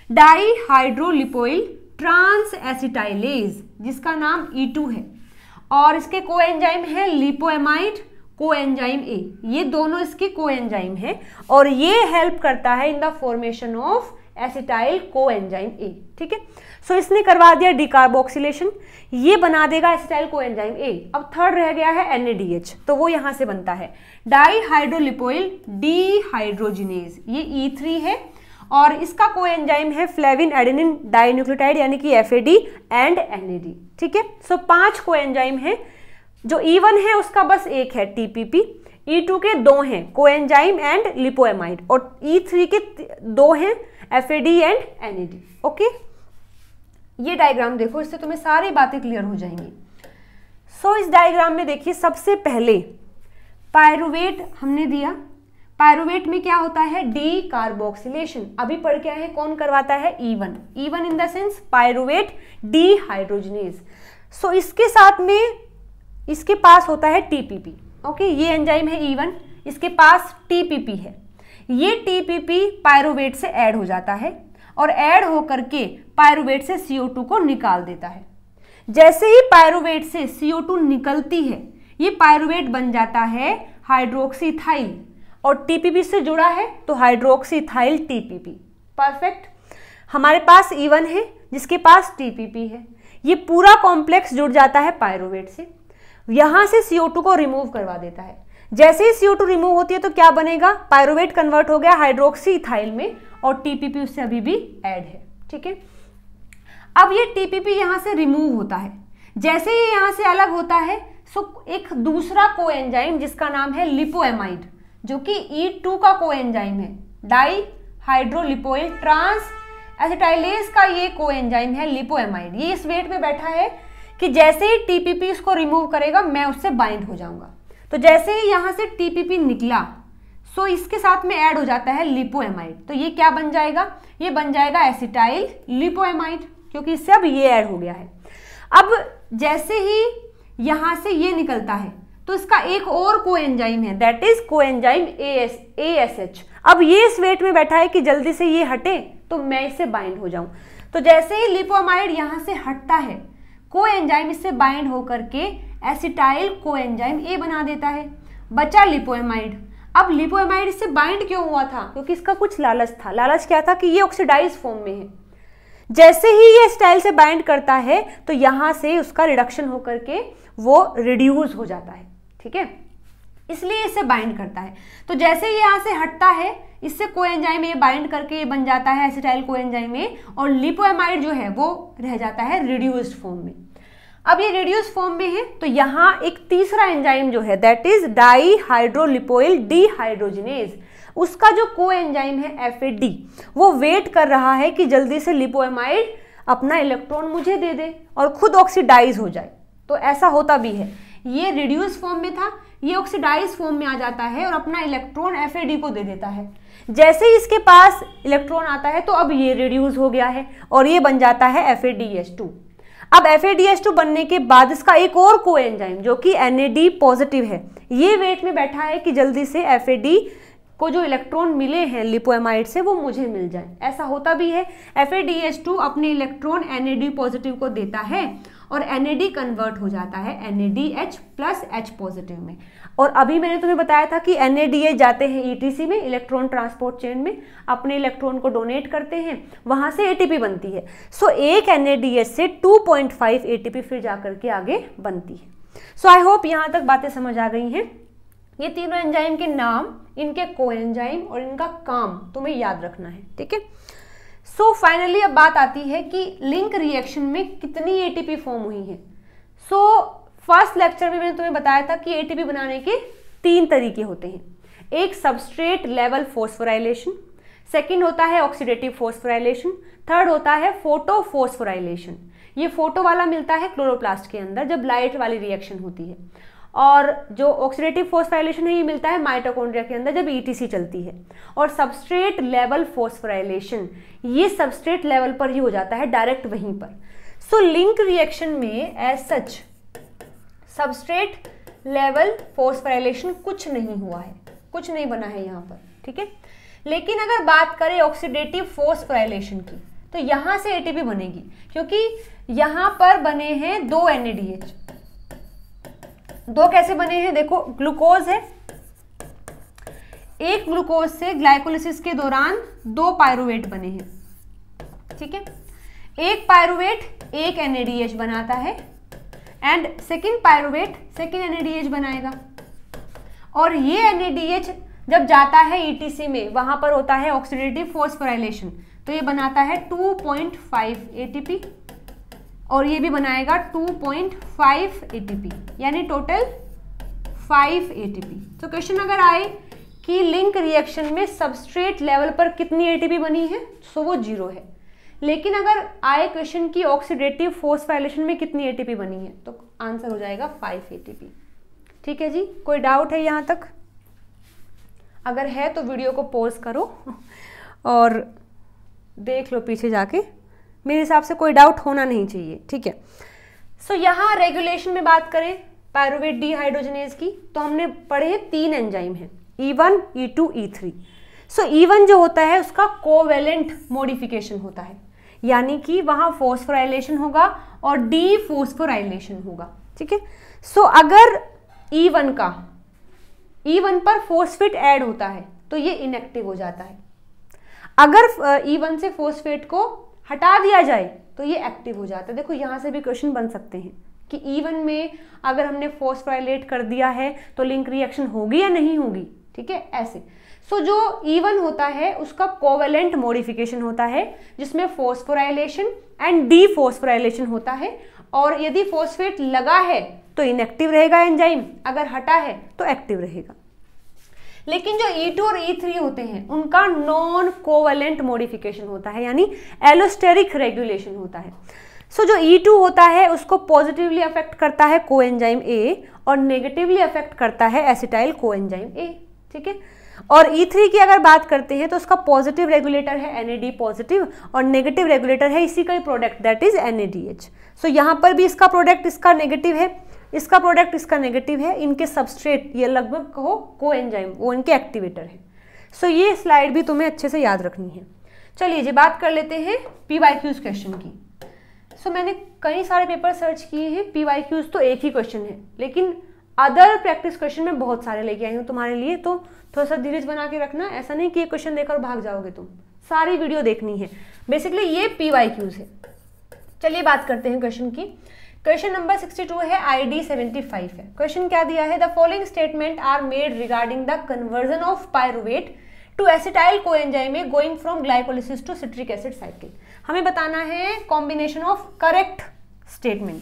Speaker 1: dihydrolipoyl transacetylase, जिसका नाम E2 है, और इसके कोएंजाइम है लिपोएमाइड, कोएंजाइम ए। ये दोनों इसके कोएंजाइम है और ये हेल्प करता है in the formation of acetyl coenzyme ए, ठीक है। सो इसने करवा दिया डिकार्बोक्सिलेशन, ये बना देगा एसिटाइल कोएंजाइम ए। अब थर्ड रह गया है NADH, तो वो यहां से बनता है डाईहाइड्रोलिपोइल डिहाइड्रोजिनेज, ये E3 है, और इसका कोएंजाइम है फ्लेविन एडेनिन डाइन्यूक्लियोटाइड, यानी कि FAD एंड NAD, ठीक है। सो 5 कोएंजाइम है। जो E1 है उसका बस एक है TPP, E2 के 2 हैं कोएंजाइम एंड लिपोएमाइड, और E3 के 2 हैं FAD एंड NAD, ओके। ये डायग्राम देखो, इससे तुम्हें सारी बातें क्लियर हो जाएंगी। सो इस डायग्राम में देखिए, सबसे पहले पायरुवेट हमने दिया। पायरुवेट में क्या होता है, डी कार्बोक्सिलेशन। अभी पढ़ के आए हैं, कौन करवाता है, E1। E1 in the sense pyruvate dehydrogenase. So इसके साथ में इसके पास होता है TPP। ओके, ये एंजाइम है E1, इसके पास TPP है। ये TPP पायरुवेट से ऐड हो जाता है और ऐड होकर के पायरुवेट से CO2 को निकाल देता है। जैसे ही पायरुवेट से CO2 निकलती है, ये पायरुवेट बन जाता है हाइड्रोक्सीथाइल, और TPP से जुड़ा है तो हाइड्रोक्सीथाइल TPP। परफेक्ट। हमारे पास E1 है जिसके पास TPP है, ये पूरा कॉम्प्लेक्स जुड़ जाता है पायरुवेट से, यहां से CO2 को रिमूव करवा देता है। जैसे ही CO2 रिमूव होती है तो क्या बनेगा, पायरुवेट कन्वर्ट हो गया हाइड्रोक्सीथाइल में और TPP उससे अभी भी ऐड है। ठीक है, अब ये TPP यहां से रिमूव होता है। जैसे ये यहां से अलग होता है, सो एक दूसरा कोएंजाइम जिसका नाम है लिपोएमाइड, जो कि E2 का कोएंजाइम है, डाई हाइड्रोलिपोइल ट्रांस एसिटाइलेज का ये कोएंजाइम है लिपोएमाइड। ये इस वेट में बैठा है कि जैसे ही TPP इसको रिमूव करेगा मैं उससे बाइंड हो जाऊंगा। तो जैसे ही यहां से TPP निकला, सो इसके साथ में ऐड हो जाता है लिपोएमाइड। तो ये क्या बन जाएगा, ये बन जाएगा एसिटाइल लिपोएमाइड, क्योंकि इससे अब ये ऐड हो गया है। अब जैसे ही यहां से ये निकलता है तो इसका एक और कोएंजाइम है, दैट इज कोएंजाइम ASH। अब ये इस वेट में बैठा है कि जल्दी से ये हटे तो मैं इससे बाइंड हो जाऊं। तो जैसे ही लिपोएमाइड यहां से हटता है, कोएंजाइम इससे बाइंड होकर के एसिटाइल कोएंजाइम A बना देता है। बचा लिपोएमाइड। अब लिपोएमाइड इससे बाइंड क्यों हुआ था, क्योंकि इसका कुछ लालच था। लालच क्या था कि ये ऑक्सीडाइज फॉर्म में है। जैसे ही ये एसिटाइल से बाइंड करता है तो यहां से उसका रिडक्शन होकर के वो रिड्यूस हो जाता है। ठीक है, इसलिए इससे बाइंड करता है। तो जैसे ही यहां से हटता है, इससे कोएंजाइम A बाइंड करके ये बन जाता है एसिटाइल कोएंजाइम A, और लिपोएमाइड जो है वो रह जाता है रिड्यूस्ड फॉर्म में। अब ये रिड्यूस फॉर्म में है तो यहाँ एक तीसरा एंजाइम जो है, दैट इज डाई हाइड्रोलिपोइल डीहाइड्रोजिनेज, उसका जो कोएंजाइम है FAD, वो वेट कर रहा है कि जल्दी से लिपोएमाइड अपना इलेक्ट्रॉन मुझे दे दे और खुद ऑक्सीडाइज हो जाए। तो ऐसा होता भी है, ये रिड्यूस फॉर्म में था, ये ऑक्सीडाइज फॉर्म में आ जाता है और अपना इलेक्ट्रॉन FAD को दे देता है। जैसे ही इसके पास इलेक्ट्रॉन आता है तो अब ये रिड्यूस हो गया है और ये बन जाता है FADH2। अब FADH2 बनने के बाद इसका एक और कोएंजाइम जो कि NAD पॉजिटिव है, ये वेट में बैठा है कि जल्दी से FAD को जो इलेक्ट्रॉन मिले हैं लिपोएमाइड से वो मुझे मिल जाए। ऐसा होता भी है, FADH2 अपने इलेक्ट्रॉन NAD पॉजिटिव को देता है और NAD कन्वर्ट हो जाता है NADH प्लस H पॉजिटिव में। और अभी मैंने तुम्हें बताया था कि NADH जाते हैं ETC में, इलेक्ट्रॉन ट्रांसपोर्ट चेन में, अपने इलेक्ट्रॉन को डोनेट करते हैं, वहां से ATP बनती है। सो एक NADH से 2.5 ATP फिर जाकर के आगे बनती है। सो आई होप यहाँ तक बातें समझ आ गई हैं। ये तीनों एंजाइम के नाम, इनके कोएंजाइम और इनका काम तुम्हें याद रखना है। ठीक है, सो फाइनली अब बात आती है कि लिंक रिएक्शन में कितनी ATP फॉर्म हुई है। सो फर्स्ट लेक्चर में मैंने तुम्हें बताया था कि ATP बनाने के 3 तरीके होते हैं। एक सबस्ट्रेट लेवल फॉस्फोराइलेशन, सेकंड होता है ऑक्सीडेटिव फॉस्फोराइलेशन, थर्ड होता है फोटो फॉस्फोराइलेशन। ये फोटो वाला मिलता है क्लोरोप्लास्ट के अंदर जब लाइट वाली रिएक्शन होती है, और जो ऑक्सीडेटिव फॉस्फोराइलेशन है ये मिलता है माइटोकॉन्ड्रिया के अंदर जब ETC चलती है। और सबस्ट्रेट लेवल फॉस्फोराइलेशन ये सबस्ट्रेट लेवल पर ही हो जाता है, डायरेक्ट वहीं पर। सो लिंक रिएक्शन में as such substrate level phosphorylation कुछ नहीं हुआ है, कुछ नहीं बना है यहाँ पर। ठीक है, लेकिन अगर बात करें ऑक्सीडेटिव फॉस्फोराइलेशन की तो यहाँ से ATP बनेगी, क्योंकि यहाँ पर बने हैं 2 NADH। 2 कैसे बने हैं, देखो ग्लूकोज है, एक ग्लूकोज से ग्लाइकोलिसिस के दौरान 2 पायरुवेट बने हैं। ठीक है, एक पायरुवेट एक NADH बनाता है and second pyruvate second NADH बनाएगा, और ये NADH जब जाता है ETC में वहां पर होता है ऑक्सीडेटिव फॉस्फोराइलेशन, तो ये बनाता है 2.5 ATP और ये भी बनाएगा 2.5 ATP, यानी टोटल 5 ATP। तो क्वेश्चन अगर आए कि लिंक रिएक्शन में सबस्ट्रेट लेवल पर कितनी ATP बनी है, सो वो 0 है। लेकिन अगर आए क्वेश्चन की ऑक्सीडेटिव फोस्फोराइलेशन में कितनी एटीपी बनी है, तो आंसर हो जाएगा 5 एटीपी। ठीक है जी, कोई डाउट है यहाँ तक? अगर है तो वीडियो को पॉज करो और देख लो पीछे जाके, मेरे हिसाब से कोई डाउट होना नहीं चाहिए। ठीक है, सो यहाँ रेगुलेशन में बात करें पायरुवेट डीहाइड्रोजनेज की, तो हमने पढ़े 3 एंजाइम हैं, E1, E2, E3। सो E1 जो होता है उसका कोवेलेंट मॉडिफिकेशन होता है, यानी कि वहाँ फोस्फोराइलेशन होगा और डीफोस्फोराइलेशन होगा। ठीक है, सो अगर E1 पर फोस्फेट ऐड होता है तो ये इनएक्टिव हो जाता है। अगर E1 से फोस्फेट को हटा दिया जाए तो ये एक्टिव हो जाता है। देखो यहाँ से भी क्वेश्चन बन सकते हैं कि E1 में अगर हमने फोस्फोराइलेट कर दिया है तो लिंक रिएक्शन होगी या नहीं होगी। ठीक है, ऐसे। सो जो E1 होता है उसका कोवेलेंट मॉडिफिकेशन होता है, जिसमें फोस्फोराइलेशन एंड डीफोस्फोराइलेशन होता है, और यदि फोस्फेट लगा है तो इनएक्टिव रहेगा एंजाइम, अगर हटा है तो एक्टिव रहेगा। लेकिन जो E2 और E3 होते हैं उनका नॉन कोवेलेंट मॉडिफिकेशन होता है, यानी एलोस्टेरिक रेगुलेशन होता है। सो जो E2 होता है उसको पॉजिटिवली अफेक्ट करता है कोएंजाइम A और नेगेटिवली अफेक्ट करता है एसिटाइल कोएंजाइम A। ठीक है, और E3 की अगर बात करते हैं तो उसका पॉजिटिव रेगुलेटर है NAD पॉजिटिव और नेगेटिव रेगुलेटर है इसी का ही प्रोडक्ट, दैट इज NADH। सो यहाँ पर भी इसका प्रोडक्ट इसका नेगेटिव है, इसका प्रोडक्ट इसका नेगेटिव है, इनके सबस्ट्रेट ये लगभग कहो कोएंजाइम, वो इनके एक्टिवेटर है। सो ये स्लाइड भी तुम्हें अच्छे से याद रखनी है। चलिए जी, बात कर लेते हैं PYQs क्वेश्चन की। सो मैंने कई सारे पेपर सर्च किए हैं, PYQs तो एक ही क्वेश्चन है, लेकिन अदर प्रैक्टिस क्वेश्चन में बहुत सारे लेके आई हूँ तुम्हारे लिए, तो थोड़ा सा धीरज बना के रखना। ऐसा नहीं कि ये क्वेश्चन देखकर भाग जाओगे तुम, सारी वीडियो देखनी है। बेसिकली ये PYQs है। चलिए बात करते हैं क्वेश्चन की। क्वेश्चन नंबर 62 है, ID 75 है। क्वेश्चन क्या दिया है? The following statement are made regarding the conversion of pyruvate to acetyl coenzyme A going from glycolysis to citric acid cycle. हमें बताना है combination of correct statement.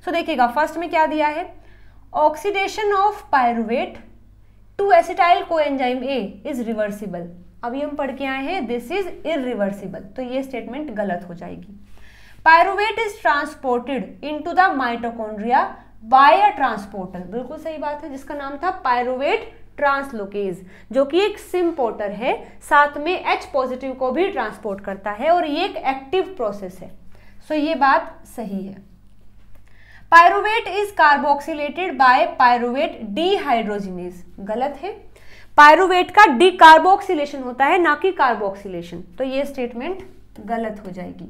Speaker 1: So देखिएगा, फर्स्ट में क्या दिया है? Oxidation of pyruvate to acetyl coenzyme A is reversible. अभी हम पढ़ के आए हैं दिस इज इरिवर्सिबल, तो ये स्टेटमेंट गलत हो जाएगी। Pyruvate is transported into the mitochondria by a transporter, बिल्कुल सही बात है, जिसका नाम था पायरुवेट ट्रांसलोकेज, जो कि एक सिम्पोर्टर है, साथ में H पॉजिटिव को भी ट्रांसपोर्ट करता है और ये एक एक्टिव प्रोसेस है। सो ये बात सही है। Pyruvate is carboxylated by pyruvate dehydrogenase, गलत है। पायरुवेट का डीकार्बोक्सिलेशन होता है, ना कि कार्बोक्सिलेशन, तो ये स्टेटमेंट गलत हो जाएगी।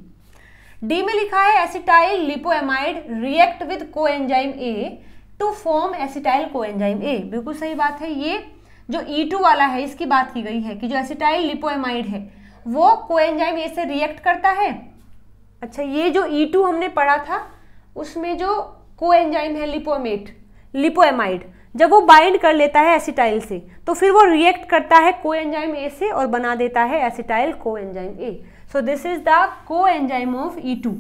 Speaker 1: डी में लिखा है acetyl lipoamide react with coenzyme A to form acetyl coenzyme A, बिल्कुल सही बात है। ये जो E2 वाला है इसकी बात की गई है कि जो एसिटाइल लिपोएमाइड है वो कोएंजाइम ए से रिएक्ट करता है। अच्छा, ये जो E2 हमने पढ़ा था उसमें जो कोएंजाइम है लिपोएमाइड, जब वो बाइंड कर लेता है एसिटाइल से तो फिर वो रिएक्ट करता है कोएंजाइम ए से और बना देता है acetyl coenzyme A. So this is the coenzyme of E2,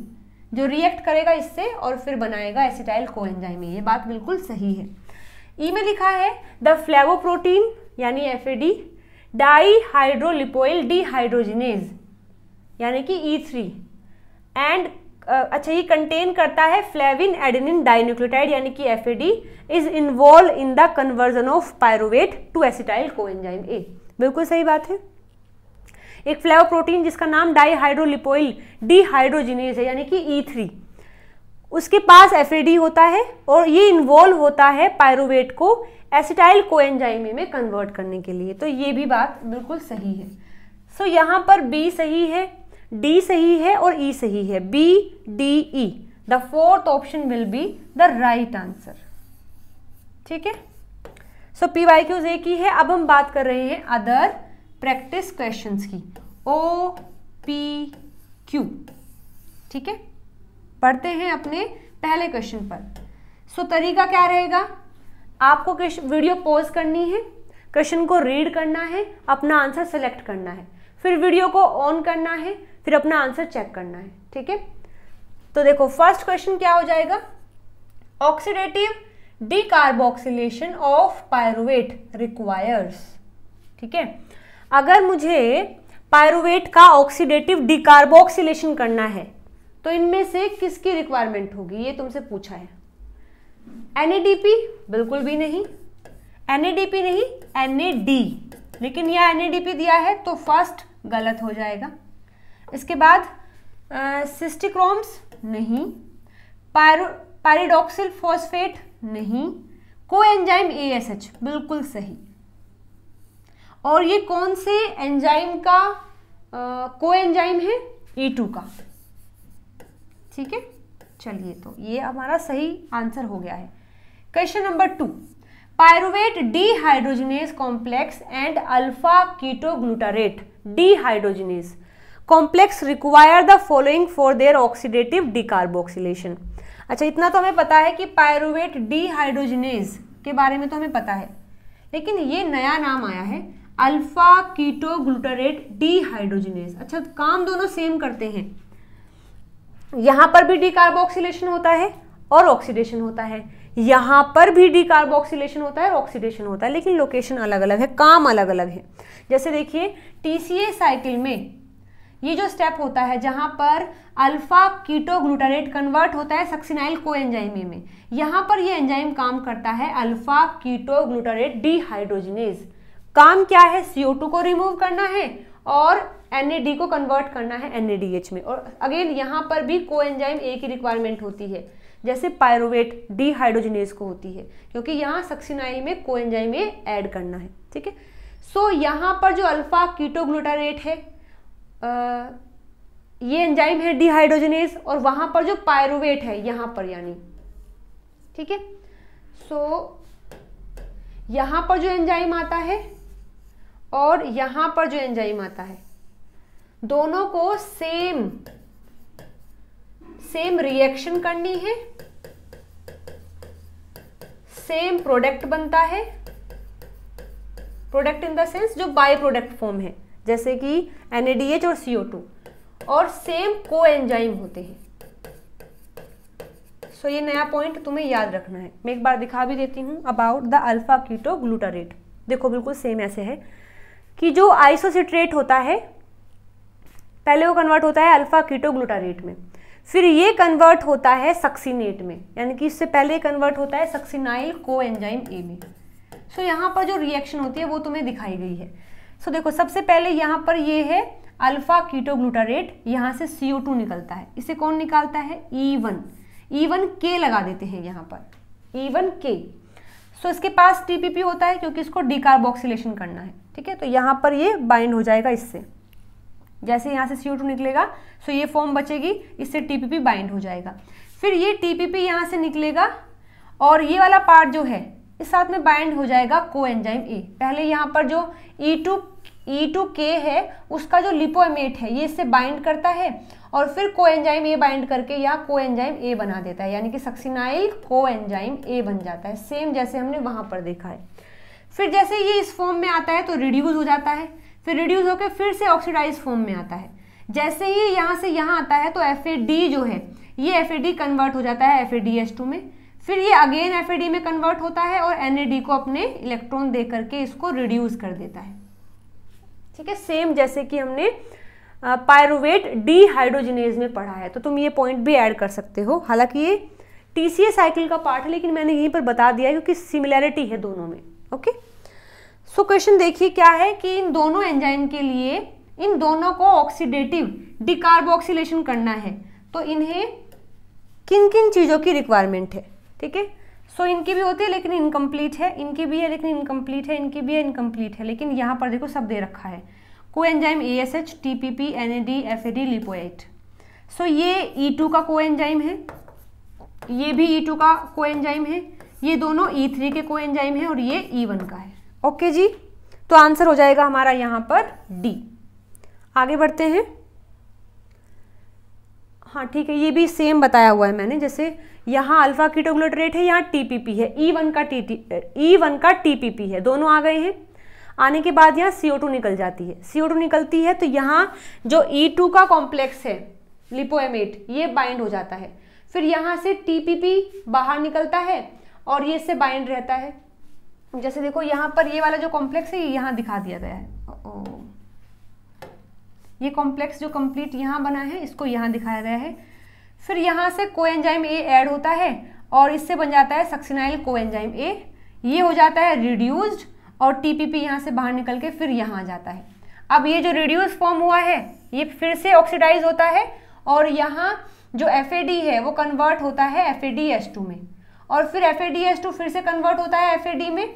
Speaker 1: जो रिएक्ट करेगा इससे और फिर बनाएगा एसिटाइल कोएंजाइम ए। ये बात बिल्कुल सही है। ई में लिखा है द फ्लेवोप्रोटीन यानी FAD डाईहाइड्रोलिपोइल डीहाइड्रोजिनेज यानी कि E3 एंड अच्छा ये कंटेन करता है फ्लेविन एडेनिन डाइन्यूक्लियोटाइड यानी कि FAD is involve in the conversion of pyruvate to acetyl coenzyme A, बिल्कुल सही बात है। एक फ्लेवोप्रोटीन जिसका नाम डाईहाइड्रोलिपोइल डीहाइड्रोजिनेज है यानी कि E3, उसके पास FAD होता है और ये इन्वॉल्व होता है पायरुवेट को एसिटाइल कोएंजाइम में कन्वर्ट करने के लिए, तो ये भी बात बिल्कुल सही है। सो यहाँ पर B सही है, D सही है और E सही है, B, D, E। The fourth option will be the right answer. ठीक है, सो PYQs एक ही है। अब हम बात कर रहे हैं अदर प्रैक्टिस क्वेश्चंस की, OPQ। ठीक है, पढ़ते हैं अपने पहले क्वेश्चन पर। सो तरीका क्या रहेगा? आपको वीडियो पॉज करनी है, क्वेश्चन को रीड करना है, अपना आंसर सेलेक्ट करना है, फिर वीडियो को ऑन करना है, फिर अपना आंसर चेक करना है। ठीक है, तो देखो फर्स्ट क्वेश्चन क्या हो जाएगा? Oxidative decarboxylation of pyruvate requires. ठीक है, अगर मुझे पायरुवेट का ऑक्सीडेटिव डिकार्बोक्सिलेशन करना है, तो इनमें से किसकी रिक्वायरमेंट होगी, ये तुमसे पूछा है। NADP बिल्कुल भी नहीं, NADP नहीं, NAD, लेकिन यह NADP दिया है तो फर्स्ट गलत हो जाएगा। इसके बाद सिस्टिक्रोम्स नहीं, पायरिडॉक्सिल फॉस्फेट नहीं, कोएंजाइम ASH बिल्कुल सही। और ये कौन से एंजाइम का कोएंजाइम है, E2 का। ठीक है, चलिए तो ये हमारा सही आंसर हो गया है। Question number 2, pyruvate dehydrogenase complex and alpha ketoglutarate dehydrogenase complex require the following for their oxidative decarboxylation. अच्छा, इतना तो हमें पता है कि पायरुवेट डिहाइड्रोजिनेज के बारे में तो हमें पता है, लेकिन ये नया नाम आया है अल्फा कीटोग्लूटारेट डिहाइड्रोजिनेज। अच्छा, काम दोनों सेम करते हैं, यहां पर भी डिकार्बोक्सिलेशन होता है और ऑक्सीडेशन होता है, यहां पर भी डिकार्बोक्सिलेशन होता है और ऑक्सीडेशन होता है, लेकिन लोकेशन अलग अलग है, काम अलग अलग है। जैसे देखिए TCA साइकिल में ये जो स्टेप होता है जहां पर अल्फा कीटोग्लूटारेट कन्वर्ट होता है सक्सिनाइल कोएंजाइम में, यहां पर ये एंजाइम काम करता है अल्फा कीटोग्लूटारेट डिहाइड्रोजिनेज। काम क्या है, CO2 को रिमूव करना है और NAD को कन्वर्ट करना है NADH में। और अगेन यहाँ पर भी कोएंजाइम A की रिक्वायरमेंट होती है, जैसे पायरुवेट डिहाइड्रोजिनेज को होती है, क्योंकि यहाँ सक्सिनाइल में कोएंजाइम A ऐड करना है। ठीक है, सो यहाँ पर जो अल्फा कीटोग्लूटारेट है ये एंजाइम है डिहाइड्रोजिनेज, और वहां पर जो पायरुवेट है यहाँ पर यानी, ठीक है, सो यहाँ पर जो एंजाइम आता है और यहाँ पर जो एंजाइम आता है, दोनों को सेम रिएक्शन करनी है, सेम प्रोडक्ट बनता है, प्रोडक्ट इन द सेंस जो बाय प्रोडक्ट फॉर्म है, जैसे कि NADH और CO2, और सेम कोएंजाइम होते हैं। सो ये नया पॉइंट तुम्हें याद रखना है। मैं एक बार दिखा भी देती हूँ अबाउट द अल्फा कीटोग्लूटारेट। देखो बिल्कुल सेम ऐसे है कि जो आइसोसिट्रेट होता है पहले वो कन्वर्ट होता है अल्फा कीटोग्लूटारेट में, फिर ये कन्वर्ट होता है सक्सिनेट में, यानी कि इससे पहले कन्वर्ट होता है सक्सिनाइल कोएंजाइम A में। सो यहाँ पर जो रिएक्शन होती है वो तुम्हें दिखाई गई है। सो देखो सबसे पहले यहाँ पर ये है अल्फा कीटोग्लूटारेट, यहाँ से CO2 निकलता है, इसे कौन निकालता है, E1K लगा देते हैं यहाँ पर E1K। सो इसके पास TPP होता है क्योंकि इसको डिकार्बोक्सिलेशन करना है। ठीक है, तो यहाँ पर ये बाइंड हो जाएगा इससे, जैसे यहाँ से CO2 निकलेगा सो ये फॉर्म बचेगी, इससे TPP बाइंड हो जाएगा। फिर ये TPP यहाँ से निकलेगा और ये वाला पार्ट जो है इस साथ में बाइंड हो जाएगा कोएंजाइम A। पहले यहाँ पर जो E2K है उसका जो लिपोएमेट है ये इससे बाइंड करता है और फिर कोएंजाइम A बाइंड करके यहाँ कोएंजाइम A बना देता है, यानी कि सक्सिनाइल कोएंजाइम A बन जाता है, सेम जैसे हमने वहाँ पर देखा है। फिर जैसे ये इस फॉर्म में आता है तो रिड्यूस हो जाता है, फिर रिड्यूस होकर फिर से ऑक्सीडाइज फॉर्म में आता है। जैसे ही यहाँ से यहाँ आता है तो FAD जो है ये FAD कन्वर्ट हो जाता है FADH2 में, फिर ये अगेन FAD में कन्वर्ट होता है और NAD को अपने इलेक्ट्रॉन दे करके इसको रिड्यूस कर देता है। ठीक है, सेम जैसे कि हमने पायरुवेट डिहाइड्रोजिनेज में पढ़ा है, तो तुम ये पॉइंट भी ऐड कर सकते हो। हालांकि ये TCA साइकिल का पार्ट है लेकिन मैंने यहीं पर बता दिया क्योंकि सिमिलैरिटी है दोनों में। ओके, सो क्वेश्चन देखिए क्या है कि इन दोनों एंजाइम के लिए इन दोनों को ऑक्सीडेटिव डिकार्बोक्सिलेशन करना है, तो इन्हें किन किन चीज़ों की रिक्वायरमेंट है। ठीक है, सो इनकी भी होती है लेकिन इनकम्प्लीट है, इनकी भी है लेकिन इनकम्प्लीट है, इनकी भी है इनकम्प्लीट है, लेकिन यहाँ पर देखो सब दे रखा है, coenzyme ASH, TPP, NAD, FAD, लिपोएट। सो ये E2 का कोएंजाइम है, ये भी E2 का कोएंजाइम है, ये दोनों E3 के कोएंजाइम है और ये E1 का है। ओके जी, तो आंसर हो जाएगा हमारा यहाँ पर D। आगे बढ़ते हैं। हाँ ठीक है, ये भी सेम बताया हुआ है मैंने, जैसे यहाँ अल्फा कीटोग्लूटारेट है, यहाँ TPP है, E1 का TPP है, दोनों आ गए हैं। आने के बाद यहाँ CO2 निकल जाती है, CO2 निकलती है तो यहाँ जो E2 का कॉम्प्लेक्स है लिपोएमेट ये बाइंड हो जाता है, फिर यहाँ से TPP बाहर निकलता है और ये इससे बाइंड रहता है। जैसे देखो यहाँ पर ये वाला जो कॉम्प्लेक्स है ये यहाँ दिखा दिया गया है, ये कॉम्प्लेक्स जो कंप्लीट यहाँ बना है इसको यहाँ दिखाया गया है। फिर यहाँ से कोएंजाइम ए ऐड होता है और इससे बन जाता है सक्सिनाइल कोएंजाइम ए। ये हो जाता है रिड्यूस्ड और टीपीपी यहाँ से बाहर निकल के फिर यहाँ आ जाता है। अब ये जो रिड्यूस फॉर्म हुआ है ये फिर से ऑक्सीडाइज होता है और यहाँ जो FAD है वो कन्वर्ट होता है FADH2 में और फिर FADH2 फिर से कन्वर्ट होता है FAD में,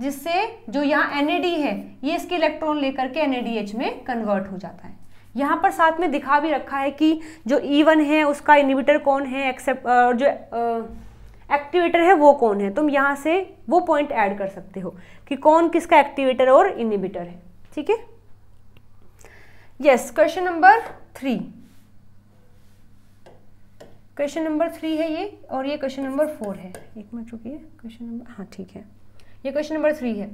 Speaker 1: जिससे जो यहाँ NAD है ये इसके इलेक्ट्रॉन लेकर के NADH में कन्वर्ट हो जाता है। यहाँ पर साथ में दिखा भी रखा है कि जो E1 है उसका इनहिबिटर कौन है, एक्सेप्ट जो एक्टिवेटर है वो कौन है। तुम यहाँ से वो पॉइंट ऐड कर सकते हो कि कौन किसका एक्टिवेटर और इनहिबिटर है। ठीक है, yes. Question number 3, question number 3 है ये और ये क्वेश्चन नंबर 4 है। एक मिनट रुकिए, क्वेश्चन नंबर, हाँ ठीक है, ये क्वेश्चन नंबर 3 है।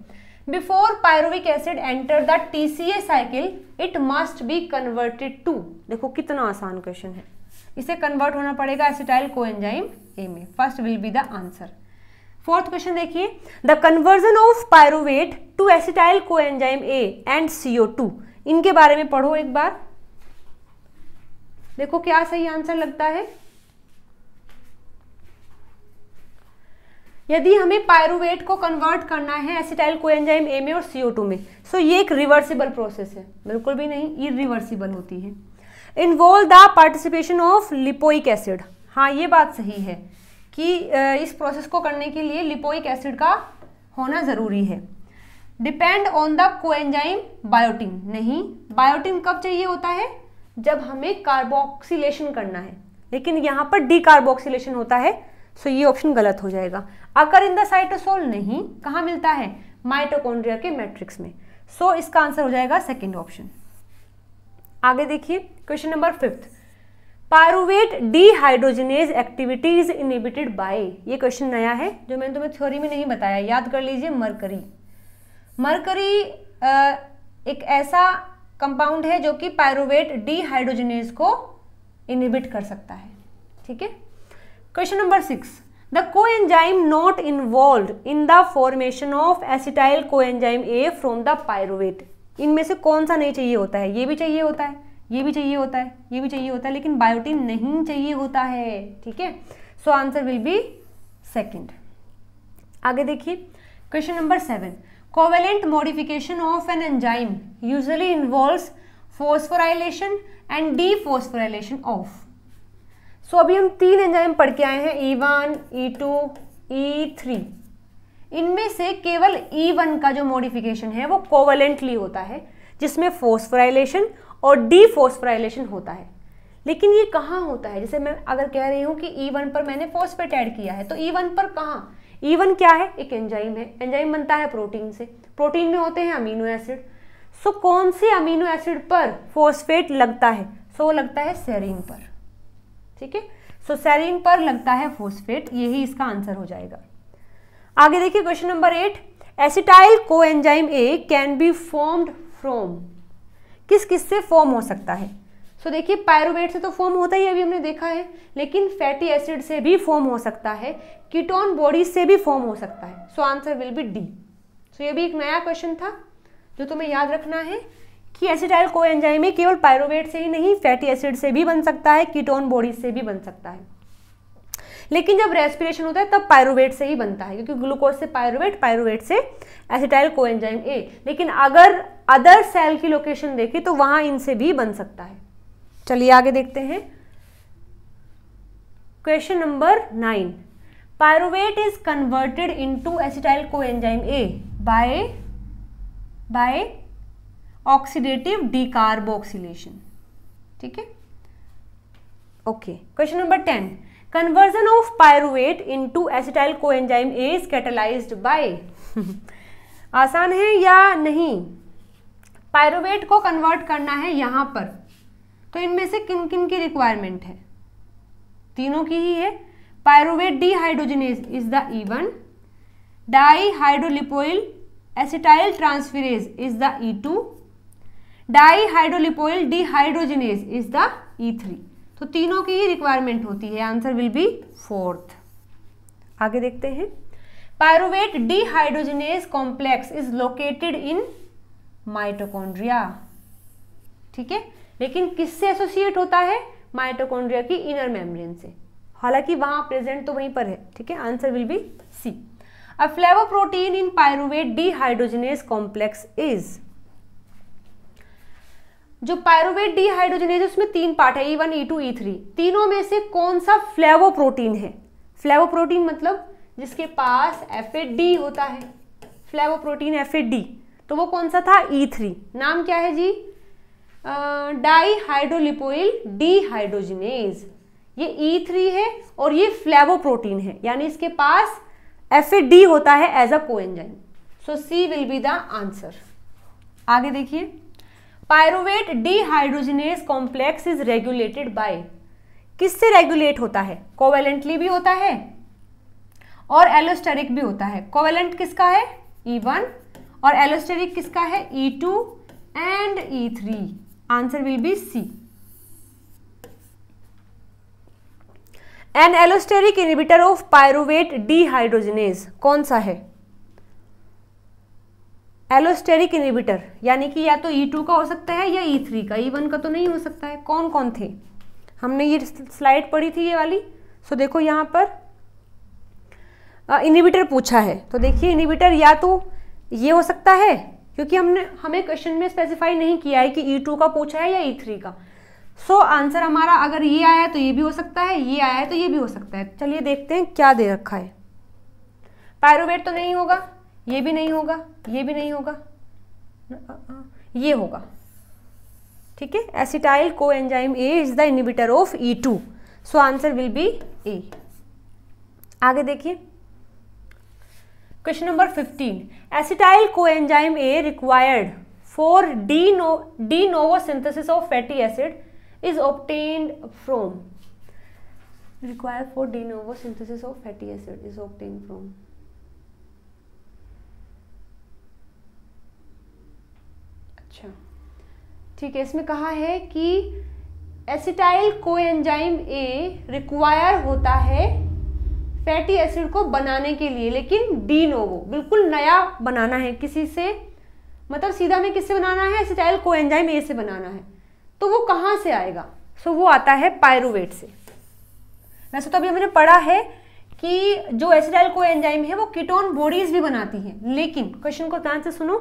Speaker 1: Before pyruvic acid enter the TCA cycle it must be converted to. देखो कितना आसान क्वेश्चन है, इसे कन्वर्ट होना पड़ेगा एसिटाइल कोएंजाइम ए में। First will be the answer. Fourth question देखिए, the conversion of pyruvate to acetyl coenzyme A and CO2, इनके बारे में पढ़ो एक बार। देखो क्या सही आंसर लगता है। यदि हमें पायरुवेट को कन्वर्ट करना है एसिटाइल कोएंजाइम ए में और CO2 में, सो ये एक रिवर्सिबल प्रोसेस है। बिल्कुल भी नहीं, इरिवर्सिबल होती है। Involve the participation of lipoic acid, हाँ ये बात सही है कि इस प्रोसेस को करने के लिए लिपोइक एसिड का होना जरूरी है। Depend on the coenzyme biotin, नहीं, बायोटिन कब चाहिए होता है, जब हमें कार्बोक्सिलेशन करना है, लेकिन यहाँ पर डीकार्बोक्सिलेशन होता है, सो ये ऑप्शन गलत हो जाएगा। अकर इन द साइटोसोल, नहीं, कहाँ मिलता है, माइटोकॉन्ड्रिया के मैट्रिक्स में, सो इसका आंसर हो जाएगा सेकेंड ऑप्शन। आगे देखिए question number 5, pyruvate dehydrogenase activity is inhibited by. ये क्वेश्चन नया है जो मैंने तुम्हें थ्योरी में नहीं बताया, याद कर लीजिए। मरकरी, मरकरी एक ऐसा कंपाउंड है जो कि पायरुवेट डीहाइड्रोजिनेज को इनहिबिट कर सकता है। ठीक है, question number 6, the coenzyme not involved in the formation of acetyl coenzyme A from the pyruvate. इनमें से कौन सा नहीं चाहिए होता है, ये भी चाहिए होता है, ये भी चाहिए होता है, ये भी चाहिए होता है, लेकिन बायोटिन नहीं चाहिए होता है। ठीक है, so answer will be second. आगे देखिए question number 7, covalent modification of an enzyme usually involves phosphorylation and dephosphorylation of. So अभी हम 3 एंजाइम पढ़ के आए हैं, E1, E2, E3। इनमें से केवल E1 का जो मॉडिफिकेशन है वो कोवेलेंटली होता है, जिसमें फॉस्फोराइलेशन और डीफॉस्फोराइलेशन होता है। लेकिन ये कहाँ होता है, जैसे मैं अगर कह रही हूँ कि E1 पर मैंने फॉस्फेट ऐड किया है, तो E1 पर कहाँ, E1 क्या है, एक एंजाइम है, एंजाइम बनता है प्रोटीन से, प्रोटीन में होते हैं अमीनो एसिड। सो कौन से अमीनो एसिड पर फॉस्फेट लगता है, सो लगता है सेरीन पर। ठीक है, सो सेरीन पर लगता है फॉस्फेट, यही इसका आंसर हो जाएगा। आगे देखिए question number 8, acetyl coenzyme A can be formed from. किस किस से फॉर्म हो सकता है। सो देखिए पायरुवेट से तो फॉर्म होता ही अभी हमने देखा है, लेकिन फैटी एसिड से भी फॉर्म हो सकता है, कीटोन बॉडीज से भी फॉर्म हो सकता है। So answer will be D. So ये भी एक नया क्वेश्चन था जो तुम्हें याद रखना है कि एसिटाइल कोएंजाइम में केवल पायरुवेट से ही नहीं, फैटी एसिड से भी बन सकता है, कीटोन बॉडीज से भी बन सकता है। लेकिन जब रेस्पिरेशन होता है तब पायरुवेट से ही बनता है, क्योंकि ग्लूकोज से पायरुवेट, पायरुवेट से एसिटाइल कोएंजाइम ए। लेकिन अगर अदर सेल की लोकेशन देखें तो वहां इनसे भी बन सकता है। चलिए आगे देखते हैं question number 9, pyruvate is converted into acetyl coenzyme A by oxidative decarboxylation. ठीक है, okay. Question number 10, conversion of pyruvate into acetyl coenzyme A is catalyzed by आसान है या नहीं। पायरुवेट को कन्वर्ट करना है यहाँ पर, तो इनमें से किन किन की रिक्वायरमेंट है, तीनों की ही है। Pyruvate dehydrogenase is the E1, dihydrolipoyl acetyl transferase is the E2, dihydrolipoyl dehydrogenase is the E3। तो तीनों की ही रिक्वायरमेंट होती है, आंसर विल बी 4th। आगे देखते हैं, pyruvate dehydrogenase complex is located in mitochondria. ठीक है, लेकिन किससे एसोसिएट होता है? माइटोकॉन्ड्रिया की इनर मेम्ब्रेन से, हालांकि वहां प्रेजेंट तो वहीं पर है, ठीक है। Answer will be C. A flavoprotein in pyruvate dehydrogenase complex is, जो पायरुवेट डिहाइड्रोजिनेज उसमें 3 पार्ट है, E1, E2, E3, तीनों में से कौन सा फ्लेवोप्रोटीन है? फ्लेवोप्रोटीन मतलब जिसके पास FAD होता है, फ्लेवोप्रोटीन FAD, तो वो कौन सा था? E3। नाम क्या है जी? डाईहाइड्रोलिपोइल डिहाइड्रोजिनेज। ये E3 है और ये फ्लेवोप्रोटीन है, यानी इसके पास FAD होता है as a coenzyme. So C will be the answer. आगे देखिए, pyruvate dehydrogenase complex is regulated by, किससे रेगुलेट होता है? कोवेलेंटली भी होता है और एलोस्टेरिक भी होता है। कोवेलेंट किसका है? E1 और एलोस्टेरिक किसका है? E2 and E3। Answer will be C. An allosteric inhibitor of pyruvate dehydrogenase कौन सा है? एलोस्टेरिक इनहिबिटर, यानी कि या तो E2 का हो सकता है या E3 का, E1 का तो नहीं हो सकता है। कौन कौन थे? हमने ये स्लाइड पढ़ी थी ये वाली। सो देखो यहाँ पर इनहिबिटर पूछा है, तो देखिए इनहिबिटर या तो ये हो सकता है, क्योंकि हमें क्वेश्चन में स्पेसिफाई नहीं किया है कि E2 का पूछा है या E3 का। सो आंसर हमारा अगर ये आया है तो ये भी हो सकता है, ये आया है तो ये भी हो सकता है। चलिए देखते हैं क्या दे रखा है। पायरुवेट तो नहीं होगा, ये भी नहीं होगा, ये भी नहीं होगा, ये होगा, ठीक है। Acetyl coenzyme A is the inhibitor of E2, so answer will be A. आगे देखिए question number 15, acetyl coenzyme A required for de novo synthesis of fatty acid is obtained from, required for de novo synthesis of fatty acid is obtained from, अच्छा ठीक है, इसमें कहा है कि एसिटाइल कोएंजाइम ए रिक्वायर होता है फैटी एसिड को बनाने के लिए, लेकिन डी नोवो, बिल्कुल नया बनाना है किसी से, मतलब सीधा में किससे बनाना है? एसिटाइल कोएंजाइम ए से बनाना है। तो वो कहाँ से आएगा? सो वो आता है पायरुवेट से। वैसे तो अभी हमने पढ़ा है कि जो एसिटाइल कोएंजाइम है वो कीटोन बॉडीज भी बनाती हैं, लेकिन क्वेश्चन को ध्यान से सुनो,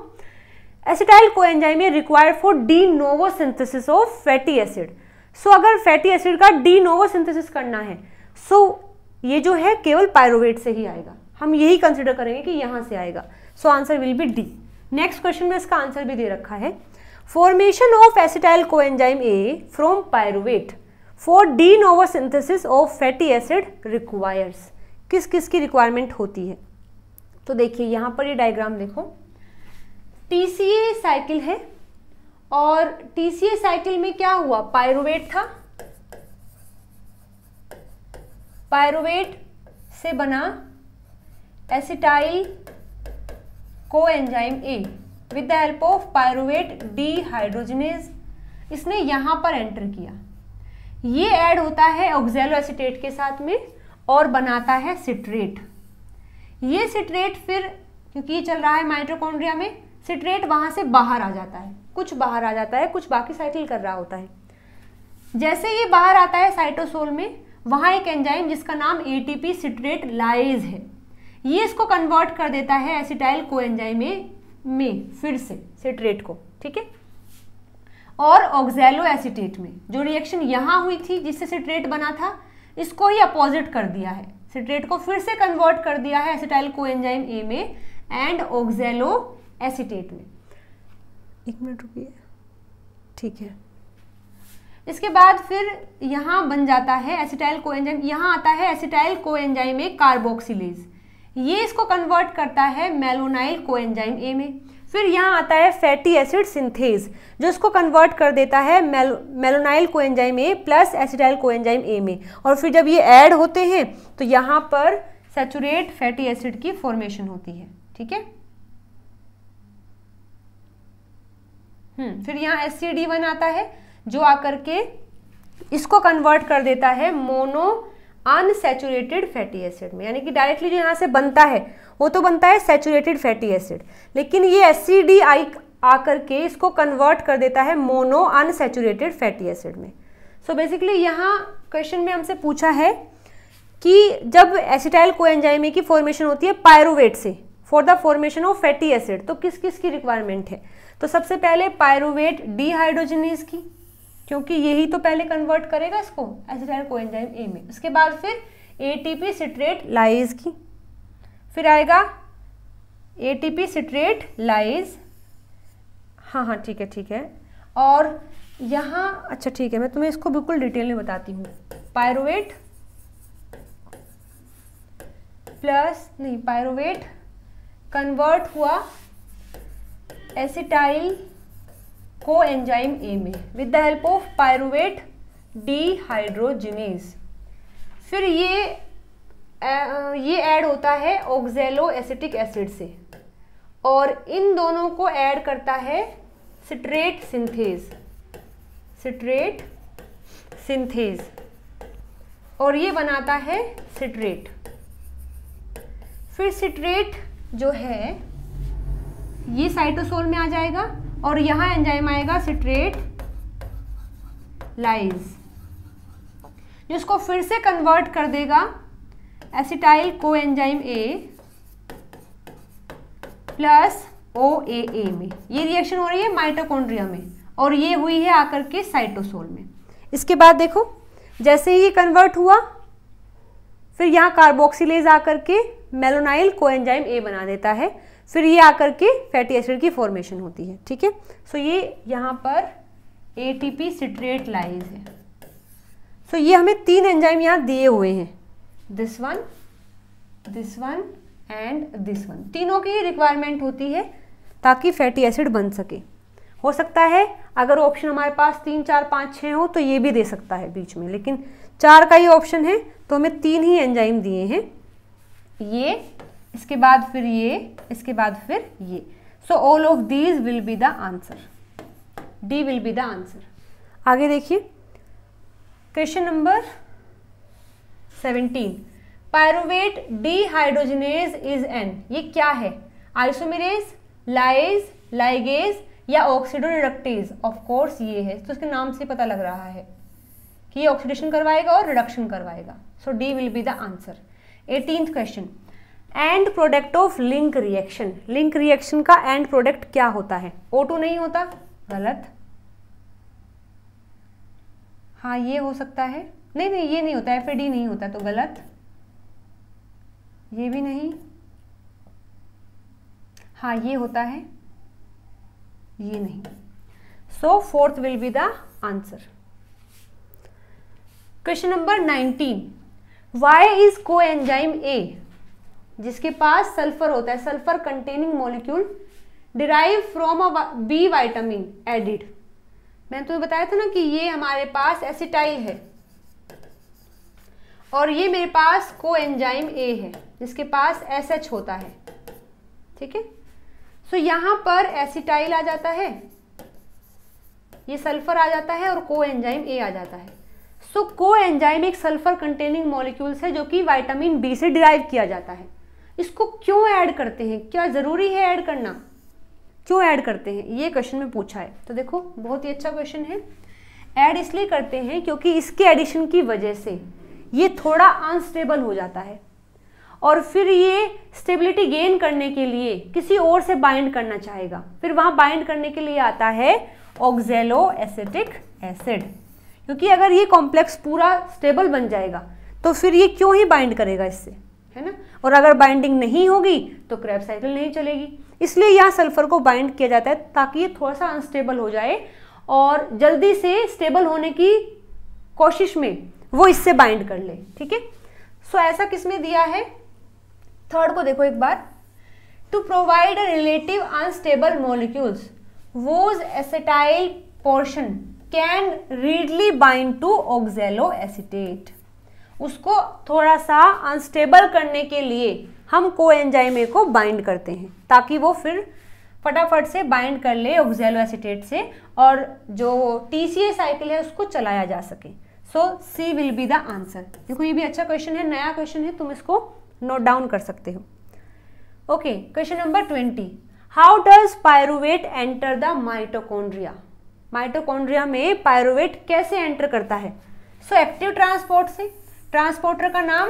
Speaker 1: एसिटाइल कोएंजाइम है required for de novo synthesis of fatty acid. So अगर फैटी एसिड का डी नोवो सिंथेसिस करना है, सो ये जो है केवल पायरुवेट से ही आएगा। हम यही कंसिडर करेंगे कि यहाँ से आएगा। सो answer will be D. Next question में इसका आंसर भी दे रखा है, formation of acetyl coenzyme A from pyruvate for de novo synthesis of fatty acid requires, किस किस की रिक्वायरमेंट होती है? तो देखिए यहाँ पर ये डायग्राम देखो, TCA साइकिल है और TCA साइकिल में क्या हुआ? पायरुवेट था, पायरुवेट से बना acetyl coenzyme A with the help of pyruvate dehydrogenase, इसने यहां पर एंटर किया। ये ऐड होता है ऑक्सैलो एसीटेट के साथ में और बनाता है सिट्रेट। ये सिट्रेट फिर, क्योंकि ये चल रहा है माइटोकॉन्ड्रिया में, सिट्रेट वहां से बाहर आ जाता है, कुछ बाहर आ जाता है, कुछ बाकी साइकिल कर रहा होता है। जैसे ये बाहर आता है साइटोसोल में, वहां एक एंजाइम जिसका नाम ATP सिट्रेट लाइज है, ये इसको कन्वर्ट कर देता है एसिटाइल कोएंजाइम में फिर से सिट्रेट को, ठीक है। और ऑक्सैलो एसीटेट में जो रिएक्शन यहां हुई थी जिससे सिट्रेट बना था, इसको ही अपोजिट कर दिया है, सिट्रेट को फिर से कन्वर्ट कर दिया है एसिटाइल कोएंजाइम ए में एंड ऑक्सैलो एसीटेट में। एक मिनट रुकिए, ठीक है। इसके बाद फिर यहां बन जाता है एसिटाइल कोएंजाइम, यहां आता है एसिटाइल कोएंजाइम ए कार्बोक्सिलेज, ये इसको कन्वर्ट करता है मेलोनाइल कोएंजाइम ए में। फिर यहाँ आता है फैटी एसिड सिंथेज जो इसको कन्वर्ट कर देता है malonyl coenzyme A plus acetyl coenzyme A में, और फिर जब ये ऐड होते हैं तो यहाँ पर सैचुरेट फैटी एसिड की फॉर्मेशन होती है, ठीक है। फिर यहाँ SCD1 आता है जो आकर के इसको कन्वर्ट कर देता है मोनो अनसैचुरेटेड फैटी एसिड में, यानी कि डायरेक्टली जो यहाँ से बनता है वो तो बनता है सैचुरेटेड फैटी एसिड, लेकिन ये आकर के इसको कन्वर्ट कर देता है मोनो अनसैचुरेटेड फैटी एसिड में। सो बेसिकली यहाँ क्वेश्चन में हमसे पूछा है कि जब एसिटाइल कोएंजाइम ए की फॉर्मेशन होती है पायरुवेट से for the formation of fatty acid, तो किस किस की रिक्वायरमेंट है? तो सबसे पहले पायरुवेट डिहाइड्रोजनेज की, क्योंकि यही तो पहले कन्वर्ट करेगा इसको एसिटाइल कोएंजाइम ए में। उसके बाद फिर एटीपी सिट्रेट लाइज की, फिर आएगा एटीपी सिट्रेट लाइज, हाँ ठीक है। और यहाँ अच्छा ठीक है, मैं तुम्हें इसको बिल्कुल डिटेल में बताती हूँ। पायरुवेट पायरुवेट कन्वर्ट हुआ एसिटाइल कोएंजाइम ए में with the help of pyruvate dehydrogenase. फिर ये ऐड होता है ऑक्जेलो एसिटिक एसिड से, और इन दोनों को ऐड करता है सिट्रेट सिंथेज, और ये बनाता है सिट्रेट। फिर सिट्रेट जो है ये साइटोसोल में आ जाएगा, और यहाँ एंजाइम आएगा सिट्रेट लाइज, जिसको फिर से कन्वर्ट कर देगा acetyl coenzyme A plus OAA में। ये रिएक्शन हो रही है माइटोकॉन्ड्रिया में, और ये हुई है आकर के साइटोसोल में। इसके बाद देखो जैसे ही ये कन्वर्ट हुआ, फिर यहाँ कार्बोक्सिलेज आकर के मेलोनाइल कोएंजाइम ए बना देता है, फिर ये आकर के फैटी एसिड की फॉर्मेशन होती है। ठीक है, सो ये यहाँ पर ATP सिट्रेट लाइज है। सो ये हमें 3 एंजाइम यहाँ दिए हुए हैं, this one and this one. तीनों की रिक्वायरमेंट होती है ताकि फैटी एसिड बन सके। हो सकता है अगर ऑप्शन हमारे पास 3, 4, 5, 6 हो तो ये भी दे सकता है बीच में, लेकिन 4 का ही ऑप्शन है तो हमें 3 ही एंजाइम दिए हैं, ये, इसके बाद फिर ये, इसके बाद फिर ये। So all of these will be the answer, D will be the answer. आगे देखिए question number 17, pyruvate dehydrogenase is an, ये क्या है? आइसोमेरेज, लाइज, लाइगेज या ऑक्सीडोरिडक्टेज? ऑफ कोर्स ये है, तो इसके नाम से पता लग रहा है कि ये ऑक्सीडेशन करवाएगा और रिडक्शन करवाएगा। So D will be the answer. 18th question, end product of link reaction. Link reaction का एंड प्रोडक्ट क्या होता है? O2 नहीं होता, गलत। हाँ ये हो सकता है, नहीं ये नहीं होता, FAD नहीं होता तो गलत, ये भी नहीं, हाँ ये होता है, ये नहीं। So 4th will be the answer. Question number 19, Y is coenzyme A, जिसके पास सल्फर होता है, sulphur containing molecule derive from a B vitamin added. मैंने तुम्हें बताया था ना कि ये हमारे पास एसिटाइल है और ये मेरे पास कोएंजाइम ए है जिसके पास SH होता है। ठीक है, सो यहां पर एसिटाइल आ जाता है, ये सल्फर आ जाता है और कोएंजाइम ए आ जाता है। सो कोएंजाइम एक सल्फर कंटेनिंग मॉलिक्यूल्स है जो कि विटामिन बी से डिराइव किया जाता है। इसको क्यों ऐड करते हैं, क्या जरूरी है ऐड करना, क्यों ऐड करते हैं, ये क्वेश्चन में पूछा है। तो देखो बहुत ही अच्छा क्वेश्चन है। ऐड इसलिए करते हैं क्योंकि इसके एडिशन की वजह से ये थोड़ा अनस्टेबल हो जाता है और फिर ये स्टेबिलिटी गेन करने के लिए किसी और से बाइंड करना चाहेगा, फिर वहां बाइंड करने के लिए आता है ऑक्जेलो एसिटिक एसिड। क्योंकि अगर ये कॉम्प्लेक्स पूरा स्टेबल बन जाएगा तो फिर ये क्यों ही बाइंड करेगा इससे, है ना। और अगर बाइंडिंग नहीं होगी तो क्रेब्स साइकिल नहीं चलेगी, इसलिए यहाँ सल्फर को बाइंड किया जाता है ताकि ये थोड़ा सा अनस्टेबल हो जाए और जल्दी से स्टेबल होने की कोशिश में वो इससे बाइंड कर ले। ठीक है, सो ऐसा किसमें दिया है, थर्ड को देखो एक बार। To provide a relative unstable molecules whose acetyl portion can readily bind to oxaloacetate. उसको थोड़ा सा अनस्टेबल करने के लिए हम कोएंजाइम ए को बाइंड करते हैं ताकि वो फिर फटाफट से बाइंड कर ले ऑक्जेलो एसिटेट से और जो TCA साइकिल है उसको चलाया जा सके। सो C will be the answer. देखो ये भी अच्छा क्वेश्चन है, नया क्वेश्चन है, तुम इसको नोट डाउन कर सकते हो। Okay, question number 20, how does pyruvate enter the mitochondria? Mitochondria में पायरुवेट कैसे एंटर करता है? सो एक्टिव ट्रांसपोर्ट से। ट्रांसपोर्टर का नाम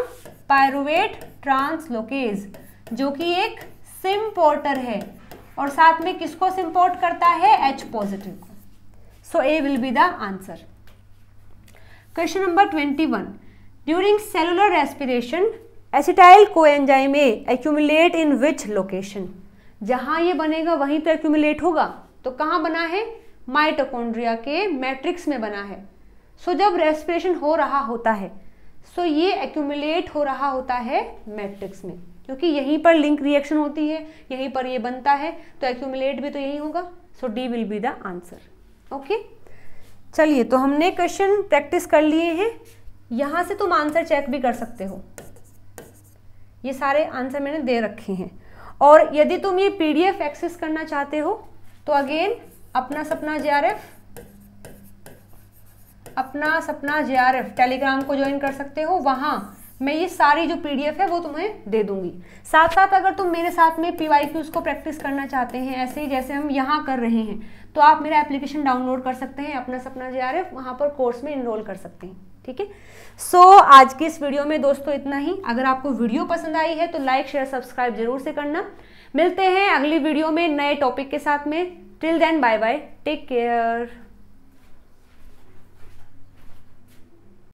Speaker 1: पायरुवेट ट्रांसलोकेज, जो कि एक सिम्पोर्टर है और साथ में किसको सिम्पोर्ट करता है? H पॉजिटिव को। So A will be the answer. Question number 21, during cellular respiration acetyl coenzyme A accumulate in which location? जहां ये बनेगा वहीं तो एक्यूमुलेट होगा, तो कहां बना है? माइटोकॉन्ड्रिया के मैट्रिक्स में बना है। सो जब रेस्पिरेशन हो रहा होता है सो ये एक्यूमुलेट हो रहा होता है मैट्रिक्स में, क्योंकि यहीं पर लिंक रिएक्शन होती है, यहीं पर ये बनता है, तो एक्यूमुलेट भी तो यही होगा। So D will be the answer. Okay, चलिए तो हमने क्वेश्चन प्रैक्टिस कर लिए हैं। यहां से तुम आंसर चेक भी कर सकते हो, ये सारे आंसर मैंने दे रखे हैं। और यदि तुम ये पीडीएफ एक्सेस करना चाहते हो तो अगेन अपना सपना जेआरएफ टेलीग्राम को ज्वाइन कर सकते हो। वहां मैं ये सारी जो पीडीएफ है वो तुम्हें दे दूंगी। साथ साथ अगर तुम मेरे साथ में पीवाईक्यूज को प्रैक्टिस करना चाहते हैं ऐसे ही जैसे हम यहाँ कर रहे हैं, तो आप मेरा एप्लीकेशन डाउनलोड कर सकते हैं, अपना सपना जेआरएफ, वहां पर कोर्स में इनरोल कर सकते हैं। ठीक है, सो आज की इस वीडियो में दोस्तों इतना ही। अगर आपको वीडियो पसंद आई है तो लाइक शेयर सब्सक्राइब जरूर से करना। मिलते हैं अगली वीडियो में नए टॉपिक के साथ में। Till then bye bye, take care.